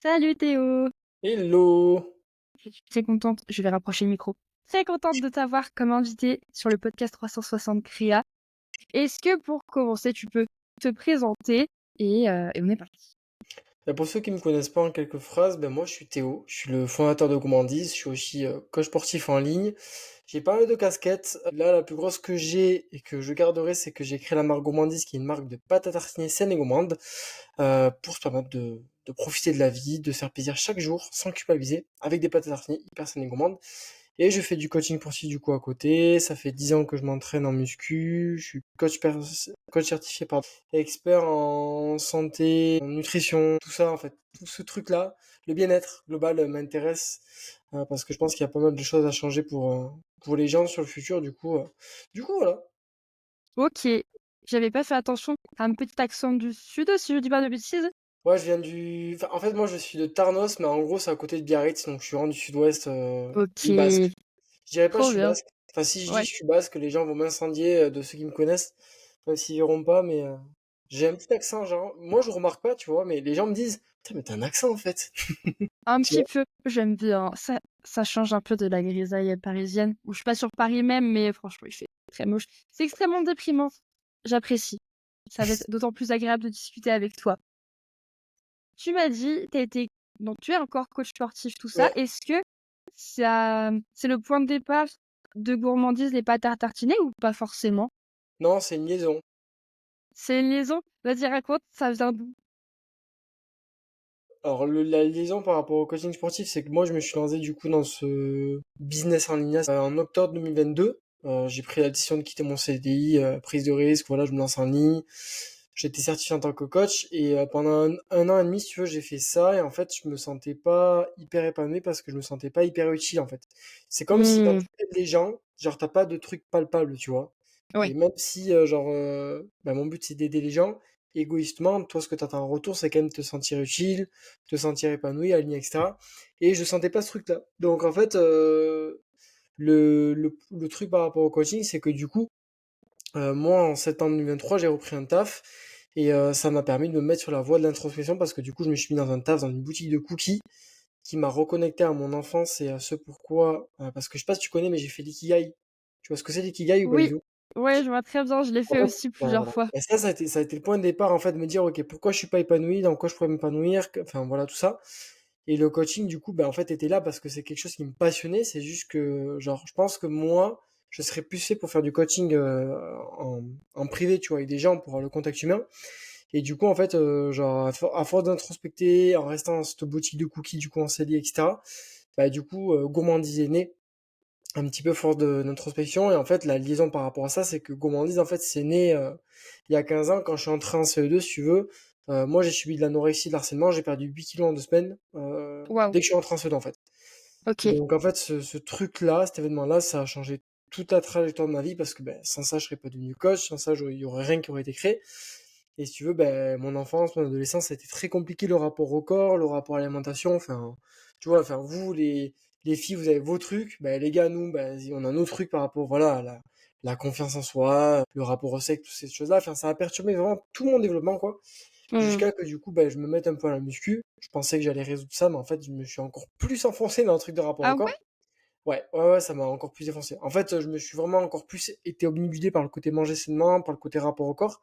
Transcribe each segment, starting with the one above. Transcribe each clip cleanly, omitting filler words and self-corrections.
Salut Théo! Hello! Je suis très contente, je vais rapprocher le micro. Très contente de t'avoir comme invité sur le podcast 360 Créa. Est-ce que pour commencer, tu peux te présenter et on est parti. Pour ceux qui me connaissent pas en quelques phrases, moi je suis Théo, je suis le fondateur de Gourmandise, je suis aussi coach sportif en ligne. J'ai pas mal de casquettes. Là, la plus grosse que j'ai et que je garderai, c'est que j'ai créé la marque Gourmandise, qui est une marque de pâte à tartiner saine et gourmande, pour se permettre de profiter de la vie, de se faire plaisir chaque jour sans culpabiliser, avec des pâtes à tartiner hyper saines et gourmandes. Et je fais du coaching sportif du coup à côté. Ça fait 10 ans que je m'entraîne en muscu. Je suis coach certifié, pardon, expert en santé, en nutrition, tout ça en fait. Tout ce truc-là, le bien-être global m'intéresse parce que je pense qu'il y a pas mal de choses à changer pour les gens sur le futur. Du coup voilà. Ok, j'avais pas fait attention. T'as un petit accent du sud, si je dis pas de bêtises. Ouais, je viens du... Enfin, en fait, moi je suis de Tarnos, mais en gros c'est à côté de Biarritz, donc je suis vraiment du sud-ouest, Ok, du basque. Je dirais pas je trop suis bien. basque. Enfin, si je dis Ouais. je suis basque, les gens vont m'incendier de ceux qui me connaissent, même s'ils verront pas, mais j'ai un petit accent, genre. Moi, je remarque pas, tu vois, mais les gens me disent, putain, mais t'as un accent en fait. Un Tu petit vois? peu, j'aime bien. Ça change un peu de la grisaille parisienne. Où je suis pas sur Paris même, mais franchement, il fait très moche. C'est extrêmement déprimant. J'apprécie. Ça va être d'autant plus agréable de discuter avec toi. Tu m'as dit, donc tu es encore coach sportif, tout ça. Ouais. Est-ce que c'est le point de départ de gourmandise les pâtes à tartiner ou pas forcément? Non, c'est une liaison. C'est une liaison? Vas-y, raconte, ça vient d'où? Alors, la liaison par rapport au coaching sportif, c'est que moi, je me suis lancé du coup dans ce business en ligne en octobre 2022. J'ai pris la décision de quitter mon CDI, prise de risque, voilà, je me lance en ligne. J'étais certifié en tant que coach et pendant un an et demi, si tu veux, j'ai fait ça et en fait, je me sentais pas hyper épanoui parce que je me sentais pas hyper utile en fait. C'est comme si quand Mmh, tu aides les gens, genre t'as pas de trucs palpables, tu vois. Et ouais. même si mon but c'est d'aider les gens, égoïstement, toi ce que tu attends en retour, c'est quand même te sentir utile, te sentir épanoui, aligné, etc. Et je sentais pas ce truc-là. Donc en fait, le truc par rapport au coaching, c'est que du coup, moi, en septembre 2023, j'ai repris un taf et ça m'a permis de me mettre sur la voie de l'introspection parce que du coup, je me suis mis dans un taf dans une boutique de cookies qui m'a reconnecté à mon enfance et à ce pourquoi, parce que je sais pas si tu connais, mais j'ai fait l'ikigai. Tu vois ce que c'est l'ikigai ou pas du Oui, tout? ouais, je vois très bien, je l'ai En fait fait, aussi ouais, plusieurs voilà. fois. Et ça a été le point de départ, en fait, de me dire, ok, pourquoi je suis pas épanoui, dans quoi je pourrais m'épanouir, enfin, voilà, tout ça. Et le coaching, du coup, en fait, était là parce que c'est quelque chose qui me passionnait. C'est juste que, genre, je pense que moi, je serais plus fait pour faire du coaching en privé, tu vois, avec des gens pour avoir le contact humain. Et du coup, en fait, genre, à force d'introspecter, en restant dans cette boutique de cookies, du coup, en CDI, etc., du coup, Gourmandise est né un petit peu force d'introspection. Et en fait, la liaison par rapport à ça, c'est que Gourmandise, en fait, c'est né il y a 15 ans quand je suis entré en CE2, si tu veux. Moi, j'ai subi de l'anorexie, de l'harcèlement, j'ai perdu 8 kilos en 2 semaines Waouh, dès que je suis entré en CE2, en fait. OK. Donc, en fait, ce truc-là, cet événement-là, ça a changé toute la trajectoire de ma vie parce que sans ça, je serais pas devenu coach, sans ça, il y aurait rien qui aurait été créé. Et si tu veux, mon enfance, mon adolescence, ça a été très compliqué, le rapport au corps, le rapport à l'alimentation. Enfin, tu vois, enfin, vous, les filles, vous avez vos trucs. Les gars, nous, on a nos trucs par rapport, voilà, à la confiance en soi, le rapport au sexe, toutes ces choses-là. Enfin, ça a perturbé vraiment tout mon développement, quoi. Mmh. Jusqu'à que, du coup, je me mette un peu à la muscu. Je pensais que j'allais résoudre ça, mais en fait, je me suis encore plus enfoncé dans le truc de rapport Ah au ouais? corps. Ouais, ouais, ouais, ça m'a encore plus défoncé. En fait, je me suis vraiment encore plus été obnubilé par le côté manger sainement, par le côté rapport au corps.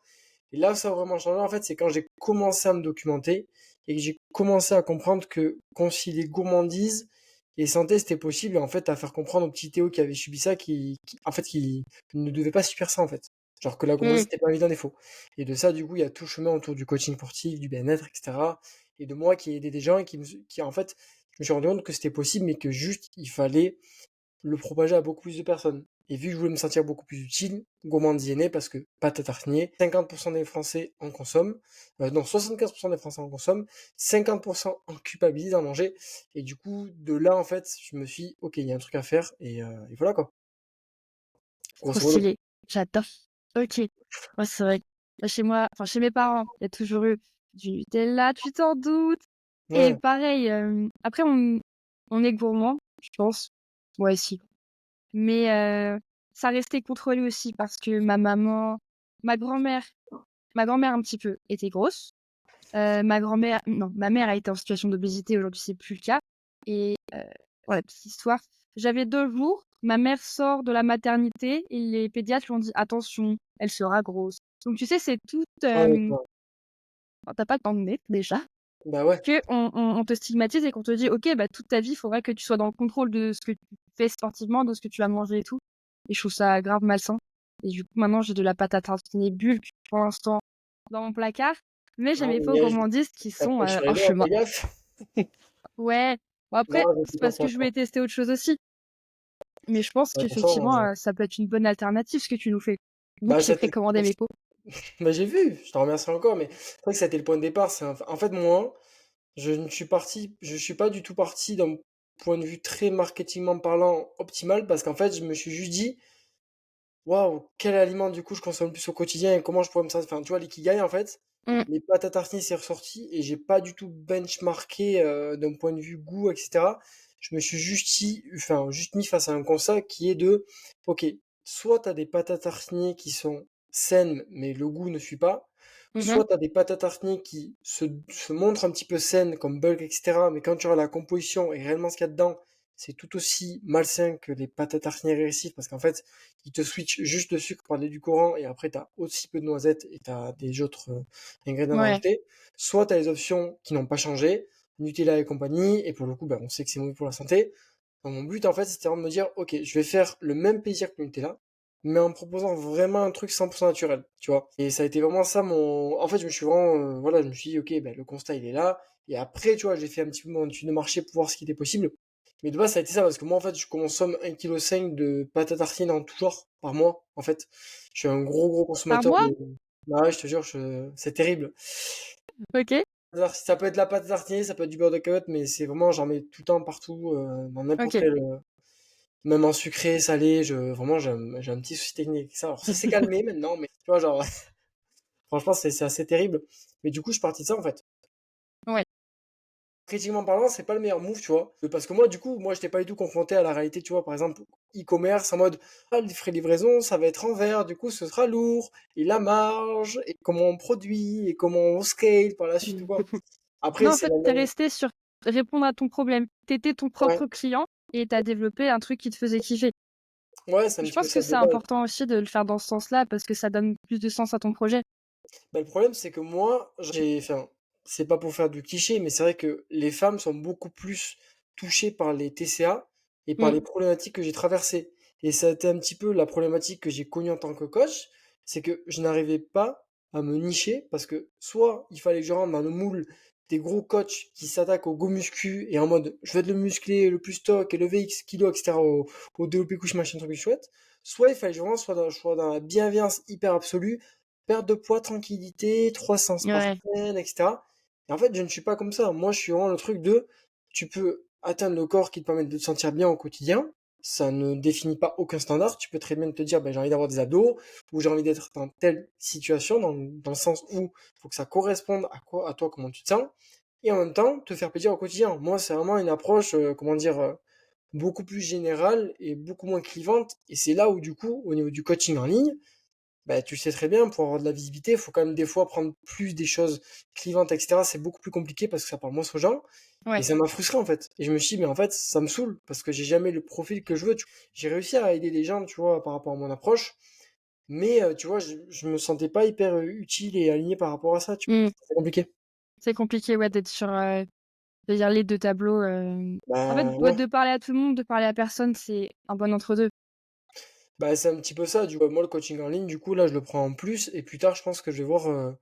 Et là où ça a vraiment changé, en fait, c'est quand j'ai commencé à me documenter et que j'ai commencé à comprendre que concilier gourmandise et santé, c'était possible. Et en fait, à faire comprendre au petit Théo qui avait subi ça, qui ne devait pas subir ça, en fait. Genre que la Mmh. gourmandise, c'était pas évident défaut. Et de ça, du coup, il y a tout le chemin autour du coaching sportif, du bien-être, etc. Et de moi qui ai aidé des gens et en fait, je me suis rendu compte que c'était possible, mais que juste, il fallait le propager à beaucoup plus de personnes. Et vu que je voulais me sentir beaucoup plus utile, gourmand y est né parce que pâte à tartiner, 50% des Français en consomment, non, 75% des Français en consomment, 50% en culpabilisent d'en manger. Et du coup, de là, en fait, je me suis dit, ok, il y a un truc à faire, et voilà quoi, Trop grosso modo. stylé. J'adore. OK. Ouais, c'est vrai que chez moi, enfin chez mes parents, il y a toujours eu du Nutella, tu t'en doutes. Et Ouais, pareil, après on est gourmand, je pense. Moi aussi. Mais ça restait contrôlé aussi parce que ma grand-mère un petit peu était grosse Ma grand-mère non, ma mère a été en situation d'obésité, aujourd'hui c'est plus le cas et pour la petite histoire, j'avais 2 jours, ma mère sort de la maternité et les pédiatres lui ont dit: «Attention, elle sera grosse». Donc tu sais, c'est tout, Ah d'accord. enfin, tu pas le temps de naître déjà, Bah ouais. qu'on te stigmatise et qu'on te dit: «OK, bah, toute ta vie, il faudrait que tu sois dans le contrôle de ce que tu fais sportivement, de ce que tu vas manger et tout» et je trouve ça grave malsain et du coup, maintenant, j'ai de la pâte à tartiner Bulk pour l'instant dans mon placard, mais j'ai Ah mes faux mais gourmandises qui tu sont, pas tué en les doigts, chemin. fais gaffe. Ouais, bon Non, après, je c'est sais pas parce trop. que je voulais tester autre chose aussi, mais je pense De toute façon, qu'effectivement, ça peut être une bonne alternative ce que tu nous fais. Donc bah j'ai ça t'est précommandé mes pots. bah j'ai vu, je te remercie encore, mais c'est vrai que ça a été le point de départ. En fait, moi, je suis pas du tout parti d'un point de vue très marketingment parlant optimal, parce qu'en fait, je me suis juste dit, waouh, quel aliment du coup je consomme le plus au quotidien et comment je pourrais me sentir. Enfin, tu vois, l'ikigai, en fait, Mmh. les pâtes à tartiner, c'est ressorti et j'ai pas du tout benchmarké d'un point de vue goût, etc. Je me suis juste mis face à un constat qui est de, ok, soit t'as des pâtes à tartiner qui sont saines, mais le goût ne suit pas, Mmh mh. soit t'as des pâtes à tartiner qui se montrent un petit peu saines, comme bulk, etc. Mais quand tu regardes la composition et réellement ce qu'il y a dedans, c'est tout aussi malsain que les pâtes à tartiner régressives parce qu'en fait, ils te switchent juste le sucre par l'édulcorant et après t'as aussi peu de noisettes et t'as des autres ingrédients Ouais. rajoutés. Soit t'as les options qui n'ont pas changé, Nutella et compagnie, et pour le coup, bah, on sait que c'est mauvais pour la santé. Donc, mon but, en fait, c'était vraiment de me dire, ok, je vais faire le même plaisir que le Nutella, mais en proposant vraiment un truc 100% naturel, tu vois. Et ça a été vraiment ça mon... En fait, je me suis vraiment... voilà, je me suis dit, ok, bah, le constat, il est là. Et après, tu vois, j'ai fait un petit peu mon étude de marché pour voir ce qui était possible. Mais de base, ça a été ça, parce que moi, en fait, je consomme 1,5 kg de pâte à tartiner en tout genre par mois, en fait. Je suis un gros Par consommateur mois? de... Bah ouais, je te jure, c'est terrible. OK, Ça peut être la pâte à tartiner, ça peut être du beurre de cacahuète, mais c'est vraiment, j'en mets tout le temps, partout, dans n'importe OK. quel, même en sucré, salé, vraiment, j'ai un petit souci technique avec ça. Alors ça s'est calmé maintenant, mais tu vois, genre, franchement, c'est assez terrible. Mais du coup, je suis parti de ça, en fait. Ouais. Critiquement parlant, c'est pas le meilleur move, tu vois. Parce que moi, du coup, moi, j'étais pas du tout confronté à la réalité, tu vois. Par exemple, e-commerce, en mode, ah, les frais de livraison, ça va être en vert, du coup, ce sera lourd, et la marge, et comment on produit, et comment on scale par la suite, ou quoi. Après, Non, en c'est fait, la tu es même. resté sur répondre à ton problème. Tu étais ton Ouais, propre client et tu as développé un truc qui te faisait kiffer. ouais, c'est un Je petit peu pense que ça de c'est base. important aussi de le faire dans ce sens-là parce que ça donne plus de sens à ton projet. Bah, le problème, c'est que moi, enfin, c'est pas pour faire du cliché, mais c'est vrai que les femmes sont beaucoup plus touchées par les TCA et par Mmh. les problématiques que j'ai traversées. Et ça a été un petit peu la problématique que j'ai connue en tant que coach, c'est que je n'arrivais pas à me nicher parce que soit il fallait que je rentre dans le moule des gros coachs qui s'attaquent au go muscu et en mode je vais être le musclé, le plus stock et le VX kilo, etc. au développé couche machin truc chouette, soit il fallait que je vraiment sois dans la bienveillance hyper absolue, perte de poids, tranquillité, 300 par Ouais. semaine, etc. Et en fait, je ne suis pas comme ça. Moi, je suis vraiment le truc de, tu peux atteindre le corps qui te permet de te sentir bien au quotidien. Ça ne définit pas aucun standard. Tu peux très bien te dire, ben, j'ai envie d'avoir des abdos, ou j'ai envie d'être dans telle situation, dans le sens où il faut que ça corresponde à toi, comment tu te sens. Et en même temps, te faire plaisir au quotidien. Moi, c'est vraiment une approche, comment dire, beaucoup plus générale et beaucoup moins clivante. Et c'est là où, du coup, au niveau du coaching en ligne, bah, tu le sais très bien, pour avoir de la visibilité, il faut quand même des fois prendre plus des choses clivantes, etc. C'est beaucoup plus compliqué parce que ça parle moins aux gens. Et Ouais. ça m'a frustré en fait. Et je me suis dit, mais en fait, ça me saoule parce que j'ai jamais le profil que je veux. J'ai réussi à aider des gens, tu vois, par rapport à mon approche. Mais tu vois, je me sentais pas hyper utile et aligné par rapport à ça. Mmh. C'est compliqué. C'est compliqué, ouais, d'être sur, de lire les 2 tableaux, en fait, Bah ouais, ouais. de parler à tout le monde, de parler à personne, c'est un bon entre 2. Bah c'est un petit peu ça. Du coup, moi, le coaching en ligne, du coup, là, je le prends en plus. Et plus tard, je pense que je vais voir.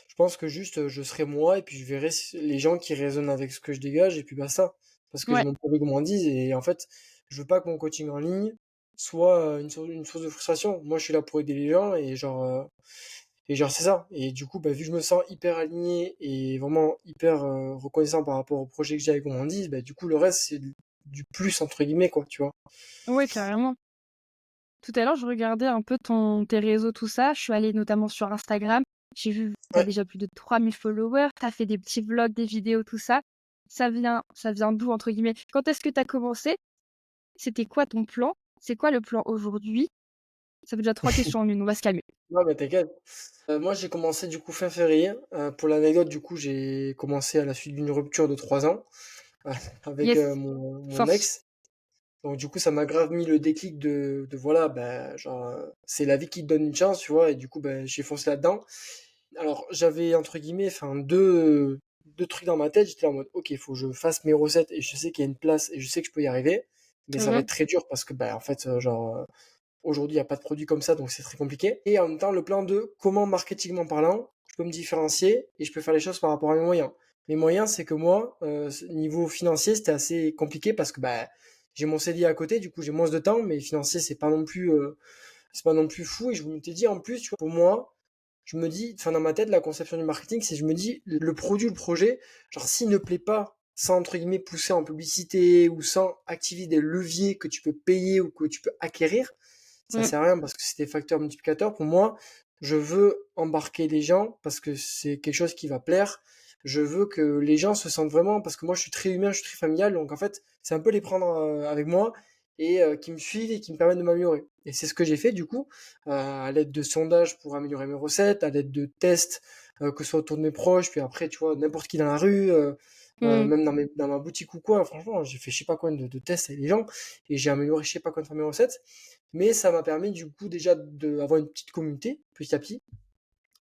Je pense que juste, je serai moi et puis je verrai les gens qui résonnent avec ce que je dégage et puis basta. Parce que j'ai Ouais. mon projet gourmandise et en fait, je veux pas que mon coaching en ligne soit une source de frustration. Moi, je suis là pour aider les gens et genre c'est ça. Et du coup, bah, vu que je me sens hyper aligné et vraiment hyper reconnaissant par rapport au projet que j'ai avec gourmandise, bah, du coup, le reste, c'est du plus entre guillemets, quoi, tu vois. Ouais, carrément. Tout à l'heure, je regardais un peu tes réseaux, tout ça. Je suis allée notamment sur Instagram. J'ai vu, tu as Ouais. déjà plus de 3000 followers. Tu as fait des petits vlogs, des vidéos, tout ça. Ça vient d'où, entre guillemets? Quand est-ce que tu as commencé? C'était quoi ton plan? C'est quoi le plan aujourd'hui? Ça fait déjà 3 questions en une, on va se calmer. Non, mais t'inquiète. Moi, j'ai commencé du coup fin février. Pour l'anecdote, du coup, j'ai commencé à la suite d'une rupture de 3 ans avec Yes, mon force. ex. Donc du coup, ça m'a grave mis le déclic de voilà, ben, genre, c'est la vie qui te donne une chance, tu vois, et du coup, ben, j'ai foncé là-dedans. Alors, j'avais entre guillemets, enfin, deux trucs dans ma tête. J'étais là en mode, ok, il faut que je fasse mes recettes et je sais qu'il y a une place et je sais que je peux y arriver, mais ça va Mmh. être très dur parce que, ben, en fait, aujourd'hui, il n'y a pas de produit comme ça, donc c'est très compliqué. Et en même temps, le plan de comment, marketingment parlant, je peux me différencier et je peux faire les choses par rapport à mes moyens. Mes moyens, c'est que moi, niveau financier, c'était assez compliqué parce que bah, j'ai mon CDI à côté, du coup j'ai moins de temps, mais financier, c'est pas non plus fou. Et je me t'ai dit en plus, tu vois, pour moi, je me dis, enfin dans ma tête, la conception du marketing, c'est je me dis, le produit, le projet, genre s'il ne plaît pas, sans entre guillemets pousser en publicité ou sans activer des leviers que tu peux payer ou que tu peux acquérir, ça Mmh. sert à rien parce que c'est des facteurs multiplicateurs. Pour moi, je veux embarquer les gens parce que c'est quelque chose qui va plaire. Je veux que les gens se sentent vraiment, parce que moi je suis très humain, je suis très familial, donc en fait, c'est un peu les prendre avec moi et qui me suivent et qui me permettent de m'améliorer. Et c'est ce que j'ai fait du coup, à l'aide de sondages pour améliorer mes recettes, à l'aide de tests, que ce soit autour de mes proches, puis après, tu vois, n'importe qui dans la rue, Mmh. même dans ma boutique ou quoi, franchement, j'ai fait je sais pas combien de tests avec les gens et j'ai amélioré je sais pas combien de fois mes recettes. Mais ça m'a permis du coup déjà d'avoir une petite communauté petit à petit.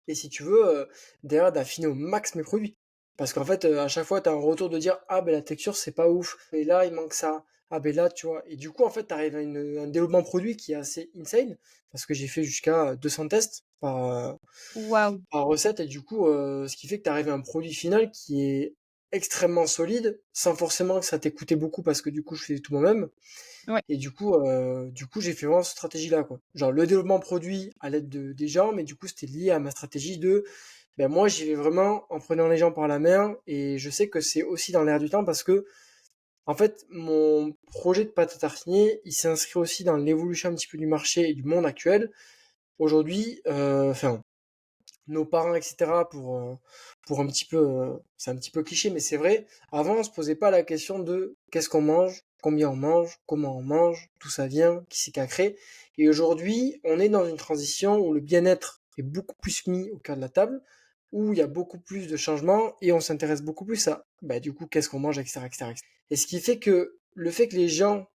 Et si tu veux, derrière d'affiner au max mes produits. Parce qu'en fait, à chaque fois, tu as un retour de dire, ah ben la texture c'est pas ouf, et là il manque ça, ah ben là tu vois. Et du coup en fait tu arrives à un développement produit qui est assez insane, parce que j'ai fait jusqu'à 200 tests Waouh! par recette, et du coup ce qui fait que tu arrives à un produit final qui est extrêmement solide, sans forcément que ça t'ait coûté beaucoup, parce que du coup je fais tout moi-même. Ouais, Et du coup, j'ai fait vraiment cette stratégie-là, quoi. Genre le développement produit à l'aide des gens, mais du coup, c'était lié à ma stratégie de, ben moi, j'y vais vraiment en prenant les gens par la main, et je sais que c'est aussi dans l'air du temps parce que, en fait, mon projet de pâte à tartiner, il s'inscrit aussi dans l'évolution un petit peu du marché et du monde actuel. Aujourd'hui, enfin, nos parents, etc., pour un petit peu, c'est un petit peu cliché, mais c'est vrai, avant, on se posait pas la question de qu'est-ce qu'on mange, combien on mange, comment on mange, d'où ça vient, qui c'est qui a créé. Et aujourd'hui, on est dans une transition où le bien-être est beaucoup plus mis au cœur de la table, où il y a beaucoup plus de changements et on s'intéresse beaucoup plus à, bah, du coup, qu'est-ce qu'on mange, etc., etc., etc. Et ce qui fait que le fait que les gens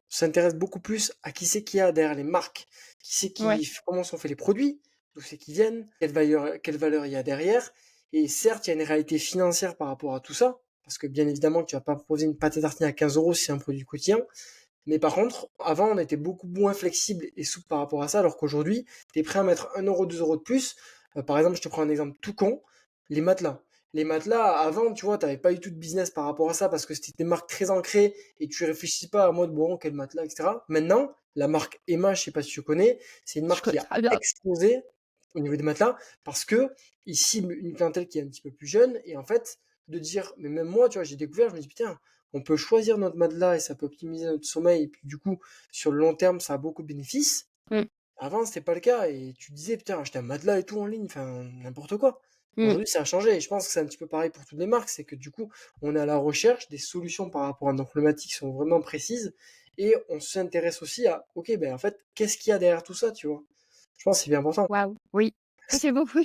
s'intéressent beaucoup plus à qui c'est qu'il y a derrière les marques, ouais, comment sont faits les produits, d'où c'est qu'ils viennent, quelle valeur il y a derrière. Et certes, il y a une réalité financière par rapport à tout ça, parce que bien évidemment que tu vas pas proposer une pâte à tartiner à 15 euros si c'est un produit quotidien. Mais par contre, avant, on était beaucoup moins flexible et souple par rapport à ça, alors qu'aujourd'hui, tu es prêt à mettre 1 euro, 2 euros de plus. Par exemple, je te prends un exemple tout con, les matelas. Les matelas, avant, tu vois, t'avais pas eu tout de business par rapport à ça parce que c'était des marques très ancrées et tu réfléchis pas à mode, bon, quel matelas, etc. Maintenant, la marque Emma, je sais pas si tu connais, c'est une je marque connais qui a très bien. explosé au niveau des matelas parce que il cible une clientèle qui est un petit peu plus jeune et en fait, de dire, mais même moi, tu vois, j'ai découvert, je me dis, putain, on peut choisir notre matelas et ça peut optimiser notre sommeil. Et puis du coup, sur le long terme, ça a beaucoup de bénéfices. Mmh. Avant, c'était pas le cas. Et tu disais, putain, acheter un matelas et tout en ligne, enfin, n'importe quoi. Mmh. Aujourd'hui, ça a changé. Et je pense que c'est un petit peu pareil pour toutes les marques. C'est que du coup, on est à la recherche des solutions par rapport à nos problématiques qui sont vraiment précises. Et on s'intéresse aussi à, ok, ben en fait, qu'est-ce qu'il y a derrière tout ça, tu vois. Je pense que c'est bien important. Waouh, oui. Ça, c'est beaucoup.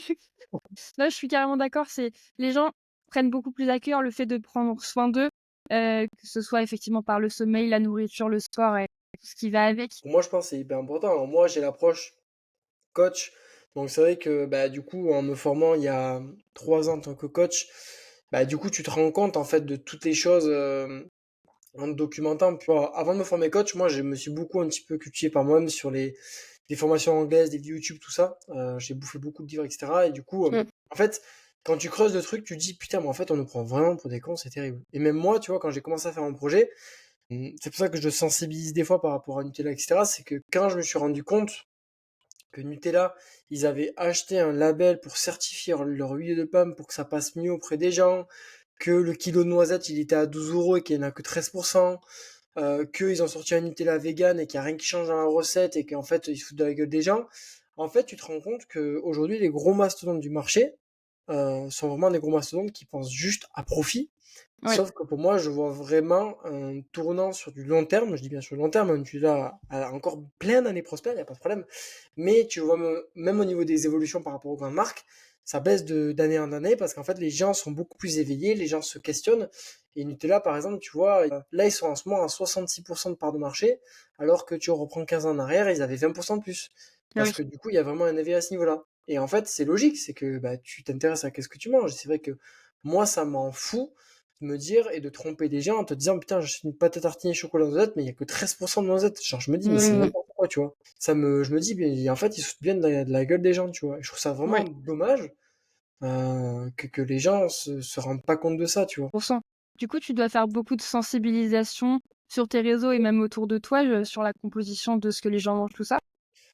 Là, je suis carrément d'accord, c'est les gens prennent beaucoup plus à cœur le fait de prendre soin d'eux, que ce soit effectivement par le sommeil, la nourriture le soir et tout ce qui va avec. Pour moi, je pense que c'est hyper important. Alors, moi, j'ai l'approche coach. Donc c'est vrai que bah, du coup, en me formant il y a 3 ans en tant que coach, bah, du coup, tu te rends compte en fait de toutes les choses en te documentant. Puis, avant de me former coach, moi, je me suis beaucoup un petit peu cultivé par moi-même sur les formations anglaises, des vidéos YouTube, tout ça. J'ai bouffé beaucoup de livres, etc. Et du coup, Mmh. en fait, quand tu creuses le truc, tu te dis, putain, mais en fait, on nous prend vraiment pour des cons, c'est terrible. Et même moi, tu vois, quand j'ai commencé à faire mon projet, c'est pour ça que je sensibilise des fois par rapport à Nutella, etc. C'est que quand je me suis rendu compte que Nutella, ils avaient acheté un label pour certifier leur huile de pomme pour que ça passe mieux auprès des gens, que le kilo de noisettes, il était à 12 euros et qu'il n'y en a que 13%, qu'ils ont sorti un Nutella vegan et qu'il n'y a rien qui change dans la recette et qu'en fait, ils se foutent de la gueule des gens. En fait, tu te rends compte qu'aujourd'hui, les gros mastodontes du marché sont vraiment des gros mastodontes qui pensent juste à profit Oui, Sauf que pour moi, je vois vraiment un tournant sur du long terme. Je dis bien sur le long terme, hein, Nutella a encore plein d'années prospères, il n'y a pas de problème. Mais tu vois, même au niveau des évolutions par rapport aux grandes marques, ça baisse d'année en année parce qu'en fait, les gens sont beaucoup plus éveillés, les gens se questionnent. Et Nutella, par exemple, tu vois, là, ils sont en ce moment à 66% de part de marché, alors que tu reprends 15 ans en arrière, ils avaient 20% de plus. Parce oui, que du coup, il y a vraiment un éveil à ce niveau-là. Et en fait, c'est logique, c'est que bah, tu t'intéresses à qu'est-ce que tu manges. C'est vrai que moi, ça m'en fout de me dire et de tromper des gens en te disant putain, j'achète une pâte à tartiner chocolat noisette, mais il y a que 13% de noisettes. Genre, je me dis, mais c'est mmh, n'importe quoi, tu vois. Je me dis, mais en fait, ils se foutent bien de la gueule des gens, tu vois. Et je trouve ça vraiment ouais, dommage que les gens se rendent pas compte de ça, tu vois. 100. Du coup, tu dois faire beaucoup de sensibilisation sur tes réseaux et même autour de toi, sur la composition de ce que les gens mangent, tout ça?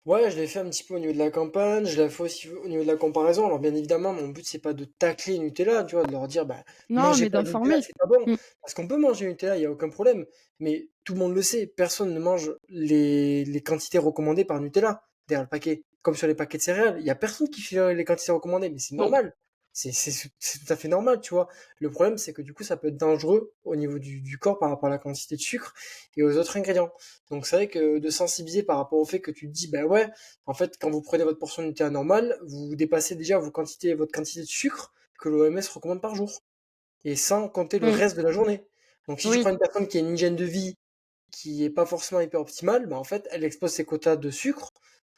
Ouais, je l'ai fait un petit peu au niveau de la campagne, je l'ai fait aussi au niveau de la comparaison. Alors bien évidemment, mon but c'est pas de tacler Nutella, tu vois, de leur dire bah Non, mangez mais pas de Nutella, d'informer. c'est pas bon. Mmh, Parce qu'on peut manger Nutella, il y a aucun problème. Mais tout le monde le sait, personne ne mange les quantités recommandées par Nutella derrière le paquet. Comme sur les paquets de céréales, il y a personne qui fait les quantités recommandées, mais c'est non. normal. C'est tout à fait normal, tu vois. Le problème, c'est que du coup, ça peut être dangereux au niveau du corps par rapport à la quantité de sucre et aux autres ingrédients. Donc c'est vrai que de sensibiliser par rapport au fait que tu te dis, bah ouais, en fait, quand vous prenez votre portion de Nutella normale, vous dépassez déjà votre quantité de sucre que l'OMS recommande par jour. Et sans compter le Mmh, reste de la journée. Donc si tu oui, prends une personne qui a une hygiène de vie qui est pas forcément hyper optimale, bah en fait, elle expose ses quotas de sucre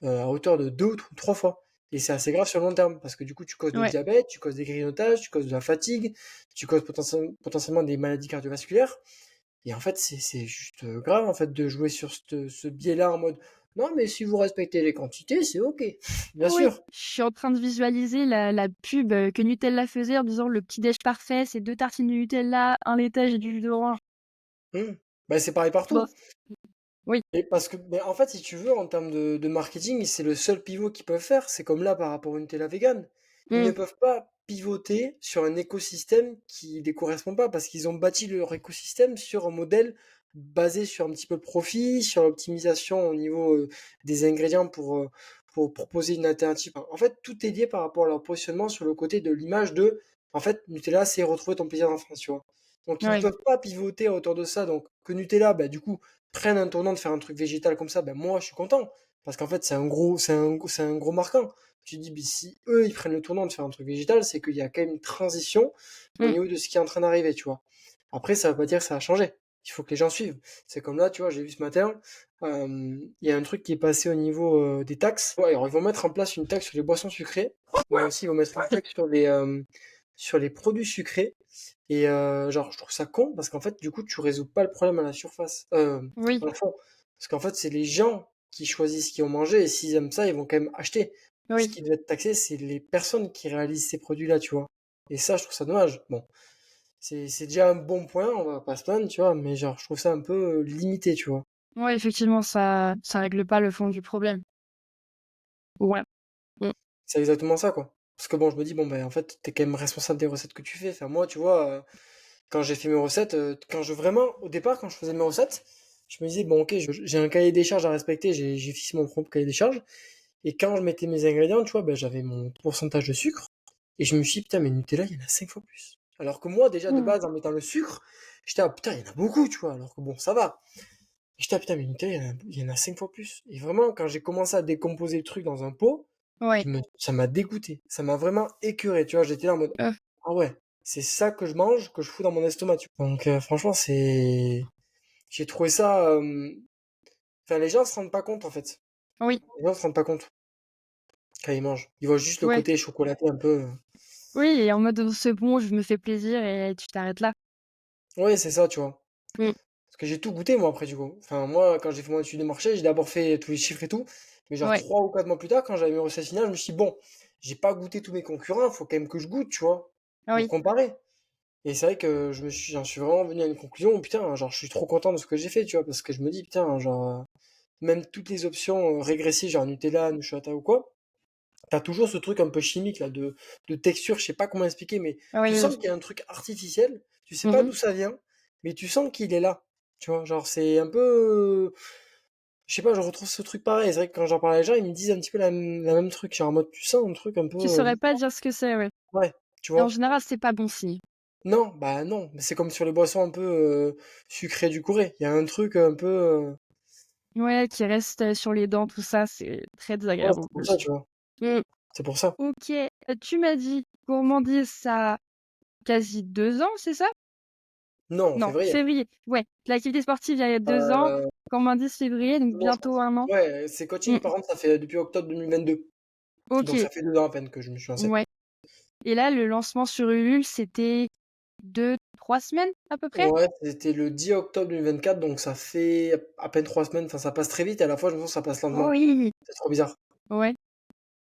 à hauteur de 2 ou 3 fois. Et c'est assez grave sur le long terme, parce que du coup, tu causes le ouais. diabète, tu causes des grignotages, tu causes de la fatigue, tu causes potentiellement des maladies cardiovasculaires. Et en fait, c'est juste grave en fait de jouer sur ce biais-là en mode non, mais si vous respectez les quantités, c'est ok. Bien Oui, sûr. je suis en train de visualiser la pub, que Nutella faisait en disant: «Le petit déj parfait, c'est 2 tartines de Nutella, un laitage et du jus d'orange». Hmm. Bah, c'est pareil Bon, partout. oui, Et parce que, mais en fait, si tu veux, en termes de marketing, c'est le seul pivot qu'ils peuvent faire. C'est comme là par rapport à une Nutella vegan. Ils ne mmh, peuvent pas pivoter sur un écosystème qui ne les correspond pas parce qu'ils ont bâti leur écosystème sur un modèle basé sur un petit peu de profit, sur l'optimisation au niveau des ingrédients pour proposer une alternative. En fait, tout est lié par rapport à leur positionnement sur le côté de l'image de, en fait, Nutella, c'est retrouver ton plaisir d'enfance, tu vois. Donc, ils ne ouais, peuvent pas pivoter autour de ça. Donc, que Nutella, bah, du coup, prennent un tournant de faire un truc végétal comme ça, ben moi je suis content. Parce qu'en fait, c'est un gros marquant. Tu te dis, mais si eux ils prennent le tournant de faire un truc végétal, c'est qu'il y a quand même une transition au mmh, niveau de ce qui est en train d'arriver, tu vois. Après, ça veut pas dire que ça a changé. Il faut que les gens suivent. C'est comme là, tu vois, j'ai vu ce matin, il y a un truc qui est passé au niveau des taxes. Ouais, alors, ils vont mettre en place une taxe sur les boissons sucrées, mais aussi ils vont mettre une taxe sur les produits sucrés. Et genre, je trouve ça con parce qu'en fait, du coup, tu résous pas le problème à la surface, oui, à la fond. Parce qu'en fait, c'est les gens qui choisissent ce qu'ils vont manger et s'ils aiment ça, ils vont quand même acheter. Ce oui, qui doit être taxé, c'est les personnes qui réalisent ces produits-là, tu vois. Et ça, je trouve ça dommage. Bon, c'est déjà un bon point, on va pas se plaindre, tu vois, mais genre, je trouve ça un peu limité, tu vois. ouais, effectivement, ça règle pas le fond du problème. Ouais, mmh, C'est exactement ça, quoi. Parce que bon, je me dis, bon, ben, en fait, t'es quand même responsable des recettes que tu fais. Enfin, moi, tu vois, quand j'ai fait mes recettes, au départ, quand je faisais mes recettes, je me disais, bon, ok, j'ai un cahier des charges à respecter, j'ai fixé mon propre cahier des charges. Et quand je mettais mes ingrédients, tu vois, ben, j'avais mon pourcentage de sucre. Et je me suis dit, putain, mais Nutella, il y en a 5 fois plus. Alors que moi, déjà, de mmh, base, en mettant le sucre, j'étais, ah, putain, il y en a beaucoup, tu vois. Alors que bon, ça va. Et j'étais, ah, putain, mais Nutella, il y en a 5 fois plus. Et vraiment, quand j'ai commencé à décomposer le truc dans un pot, ouais, ça m'a dégoûté. Ça m'a vraiment écœuré, tu vois. J'étais là en mode, heu, ah ouais, c'est ça que je mange, que je fous dans mon estomac, tu vois. Donc, franchement, j'ai trouvé ça, enfin, les gens se rendent pas compte, en fait. oui, Les gens se rendent pas compte quand ils mangent. Ils voient juste le ouais, côté chocolaté un peu. oui et en mode, «C'est bon, je me fais plaisir» et tu t'arrêtes là. Ouais, c'est ça, tu vois. Mmh, Parce que j'ai tout goûté, moi, après, du coup. Enfin, moi, quand j'ai fait mon étude de marché, j'ai d'abord fait tous les chiffres et tout. Mais genre, ouais, 3 ou 4 mois plus tard, quand j'avais mes recettes finales, je me suis dit, bon, j'ai pas goûté tous mes concurrents, faut quand même que je goûte, tu vois, pour oui, comparer. Et c'est vrai que j'en suis vraiment venu à une conclusion où, putain, genre, je suis trop content de ce que j'ai fait, tu vois, parce que je me dis, putain, genre, même toutes les options régressives, genre Nutella, Nutella ou quoi, t'as toujours ce truc un peu chimique, là, de texture, je sais pas comment expliquer, mais tu oui, sens qu'il y a un truc artificiel, tu sais mmh pas mh. d'où ça vient, mais tu sens qu'il est là. Tu vois, genre, c'est un peu, je sais pas, je retrouve ce truc pareil. C'est vrai que quand j'en parle à les gens, ils me disent un petit peu la même truc, genre en mode, tu sens un truc un peu, Tu saurais pas dire ce que c'est, ouais ouais, tu et en vois. général, c'est pas bon signe. Non, bah non, mais c'est comme sur les boissons un peu sucrées du Corée. Il y a un truc un peu. Ouais, qui reste, sur les dents, tout ça, c'est très Ouais, désagréable en c'est pour ça, plus. tu vois. Mmh. C'est pour ça. OK, tu m'as dit gourmandise, ça a quasi 2 ans, c'est ça? Non, en Non, février. février. Ouais, l'activité sportive, il y a 2 ans, Euh, gourmandise février, donc non, je bientôt pense. 1 an. Ouais, c'est Mmh. coaching, par contre, ça fait depuis octobre 2022. Donc OK, ça fait 2 ans à peine que je me suis lancé. ouais, et là, le lancement sur Ulule, c'était 2-3 semaines à peu près? Ouais, c'était le 10 octobre 2024, donc ça fait à peine 3 semaines. Enfin, ça passe très vite et à la fois, je me sens que ça passe lentement. Oui! C'est trop bizarre. Ouais.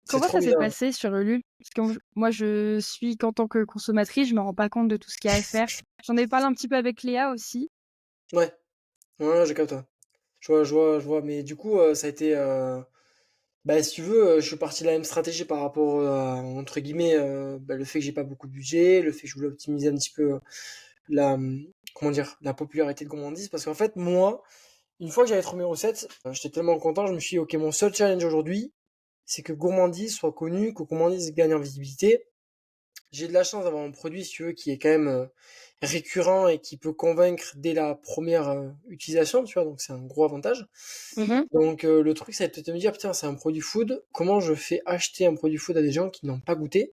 C'est Comment trop ça s'est bizarre. passé sur Ulule? Parce que moi, je suis qu'en tant que consommatrice, je me rends pas compte de tout ce qu'il y a à faire. J'en ai parlé un petit peu avec Léa aussi. Ouais, ouais, je capte. Ouais. Je vois. Mais du coup, ça a été. Bah, si tu veux, je suis parti de la même stratégie par rapport à, entre guillemets, bah, le fait que j'ai pas beaucoup de budget, le fait que je voulais optimiser un petit peu la, comment dire, la popularité de Gourmandise. Parce qu'en fait, moi, une fois que j'avais trouvé mes recettes, j'étais tellement content, je me suis dit, ok, mon seul challenge aujourd'hui, c'est que Gourmandise soit connu, que Gourmandise gagne en visibilité. J'ai de la chance d'avoir un produit, si tu veux, qui est quand même récurrent et qui peut convaincre dès la première utilisation, tu vois, donc c'est un gros avantage. Mmh. Donc le truc, ça va être de me dire, putain, c'est un produit food, comment je fais acheter un produit food à des gens qui n'ont pas goûté?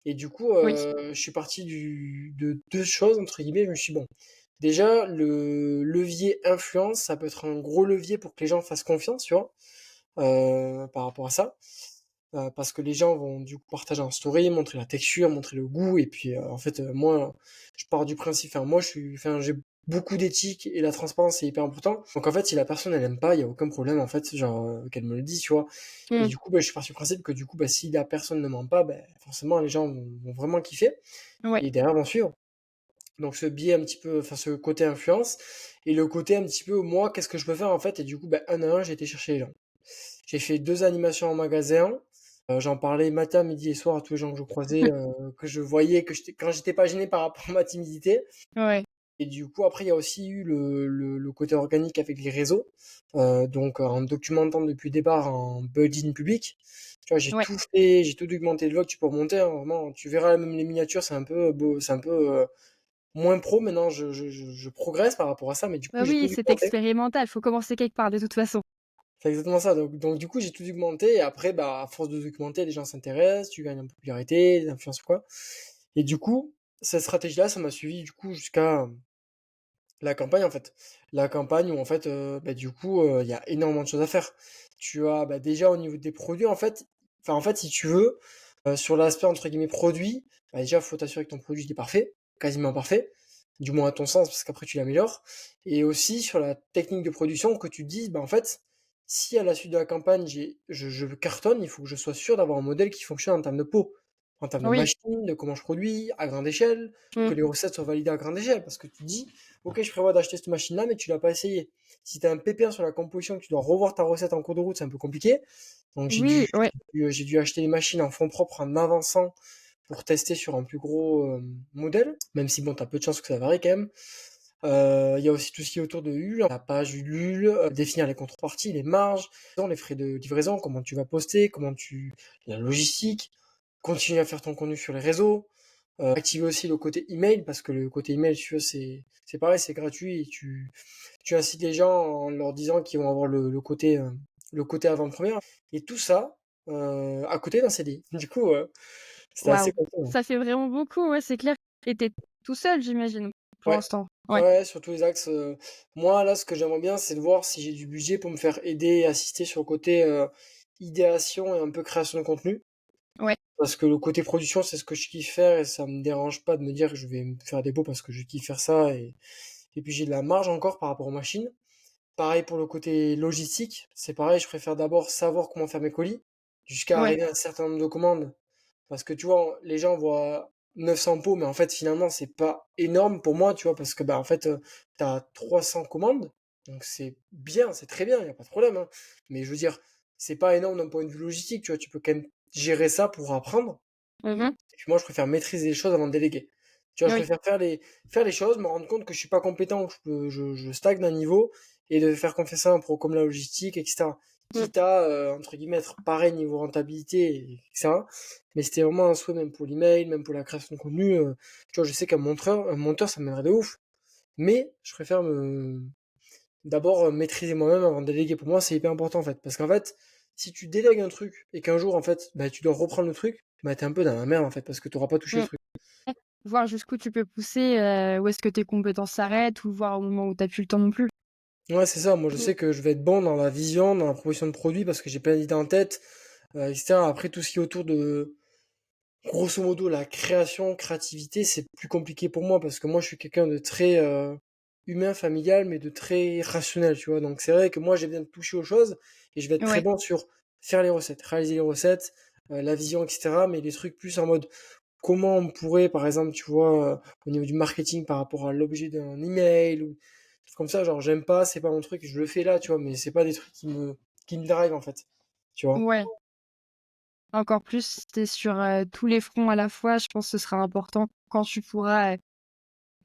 Et du coup, Oui. je suis parti de deux choses, entre guillemets, je me suis dit, bon, déjà, le levier influence, ça peut être un gros levier pour que les gens fassent confiance, tu vois, par rapport à ça. Parce que les gens vont du coup partager en story, montrer la texture, montrer le goût, et puis en fait moi je pars du principe, enfin moi je suis, enfin j'ai beaucoup d'éthique et la transparence c'est hyper important. Donc en fait si la personne elle aime pas, il y a aucun problème en fait, genre qu'elle me le dise, tu vois. Et Mmh. du coup bah, je suis parti du principe que du coup bah, si la personne ne ment pas, bah, forcément les gens vont vraiment kiffer Ouais. et derrière vont suivre. Donc ce biais un petit peu, enfin ce côté influence et le côté un petit peu moi qu'est-ce que je peux faire en fait et du coup bah, un à un j'ai été chercher les gens. J'ai fait 2 animations en magasin. J'en parlais matin, midi et soir à tous les gens que je croisais, que je voyais, que j'étais quand j'étais pas gêné par rapport à ma timidité. Ouais. Et du coup, après, il y a aussi eu le côté organique avec les réseaux. Donc, en documentant depuis le départ, en building public. Tu vois, j'ai Ouais. tout fait, j'ai tout documenté. Le vlog, tu peux remonter, hein, vraiment. Tu verras même les miniatures, c'est un peu beau, c'est un peu moins pro. Maintenant, je progresse par rapport à ça, mais du coup, Bah j'ai tout oui, c'est documenté. expérimental, faut commencer quelque part de toute façon. C'est exactement ça. Donc du coup, j'ai tout documenté. Et après, bah, à force de documenter, les gens s'intéressent, tu gagnes en popularité, des influences ou quoi. Et du coup, cette stratégie-là, ça m'a suivi du coup jusqu'à la campagne en fait. La campagne où en fait, bah, du coup, il y a énormément de choses à faire. Tu as bah, déjà au niveau des produits, en fait, enfin en fait, si tu veux, sur l'aspect entre guillemets produit, bah, déjà, faut t'assurer que ton produit il est parfait, quasiment parfait, du moins à ton sens, parce qu'après tu l'améliores. Et aussi sur la technique de production, que tu te dises, bah en fait, si à la suite de la campagne, je cartonne, il faut que je sois sûr d'avoir un modèle qui fonctionne en termes de peau, en termes de Oui. machine, de comment je produis, à grande échelle, que Mmh. les recettes soient validées à grande échelle, parce que tu te dis, ok, je prévois d'acheter cette machine-là, mais tu l'as pas essayé. Si tu as un pépin sur la composition, que tu dois revoir ta recette en cours de route, c'est un peu compliqué. Donc Oui, ouais. j'ai dû acheter les machines en fonds propres en avançant pour tester sur un plus gros modèle, même si bon, t'as peu de chances que ça varie quand même. Il y a aussi tout ce qui est autour de Ulule, la page Ulule, définir les contreparties, les marges, les frais de livraison, comment tu vas poster, la logistique, continuer à faire ton contenu sur les réseaux, activer aussi le côté email, parce que le côté email, tu vois, c'est pareil, c'est gratuit, et tu incites les gens en leur disant qu'ils vont avoir le côté avant-première, et tout ça, à côté d'un CDI. Du coup, c'était assez Waouh, content. ça fait vraiment beaucoup, ouais, c'est clair. Et tu tout seul, j'imagine, pour Ouais. l'instant? Ouais. Ouais, sur tous les axes. Moi, là, ce que j'aimerais bien, c'est de voir si j'ai du budget pour me faire aider et assister sur le côté idéation et un peu création de contenu. Ouais. Parce que le côté production, c'est ce que je kiffe faire et ça me dérange pas de me dire que je vais me faire des beaux parce que je kiffe faire ça et puis j'ai de la marge encore par rapport aux machines. Pareil pour le côté logistique, c'est pareil, je préfère d'abord savoir comment faire mes colis jusqu'à Ouais. arriver à un certain nombre de commandes. Parce que tu vois, les gens voient 900 pots, mais en fait, finalement, c'est pas énorme pour moi, tu vois, parce que, bah, en fait, t'as 300 commandes, donc c'est bien, c'est très bien, il n'y a pas de problème, hein. Mais je veux dire, c'est pas énorme d'un point de vue logistique, tu vois, tu peux quand même gérer ça pour apprendre. Mmh. Et puis moi, je préfère maîtriser les choses avant de déléguer. Tu vois, je Oui. préfère faire les choses, me rendre compte que je suis pas compétent, que je stagne d'un niveau, et de faire confiance à un pro comme la logistique, etc. Mmh. quitte à, entre guillemets, être pareil niveau rentabilité, etc. Mais c'était vraiment un souhait, même pour l'email, même pour la création de contenu. Tu vois, je sais qu'un monteur, ça m'aiderait de ouf. Mais je préfère d'abord maîtriser moi-même avant de déléguer. Pour moi, c'est hyper important en fait. Parce qu'en fait, si tu délègues un truc et qu'un jour, en fait, bah, tu dois reprendre le truc, bah, t'es un peu dans la merde en fait, parce que t'auras pas touché le Mmh. truc. Voir jusqu'où tu peux pousser, où est-ce que tes compétences s'arrêtent ou voir au moment où tu plus le temps non plus. Ouais, c'est ça. Moi, je Mmh. sais que je vais être bon dans la vision, dans la proposition de produit parce que j'ai plein d'idées en tête, etc. Après, tout ce qui est autour de, grosso modo, la créativité, c'est plus compliqué pour moi parce que moi, je suis quelqu'un de très humain, familial, mais de très rationnel, tu vois. Donc, c'est vrai que moi, j'ai besoin de toucher aux choses et je vais être très Ouais, bon sur faire les recettes, réaliser les recettes, la vision, etc. Mais les trucs plus en mode comment on pourrait, par exemple, tu vois, au niveau du marketing par rapport à l'objet d'un email ou des trucs comme ça, genre, j'aime pas, c'est pas mon truc, je le fais là, tu vois, mais c'est pas des trucs qui me drive, en fait, tu vois. ouais. Encore plus si tu sur, tous les fronts à la fois, je pense que ce sera important quand tu pourras,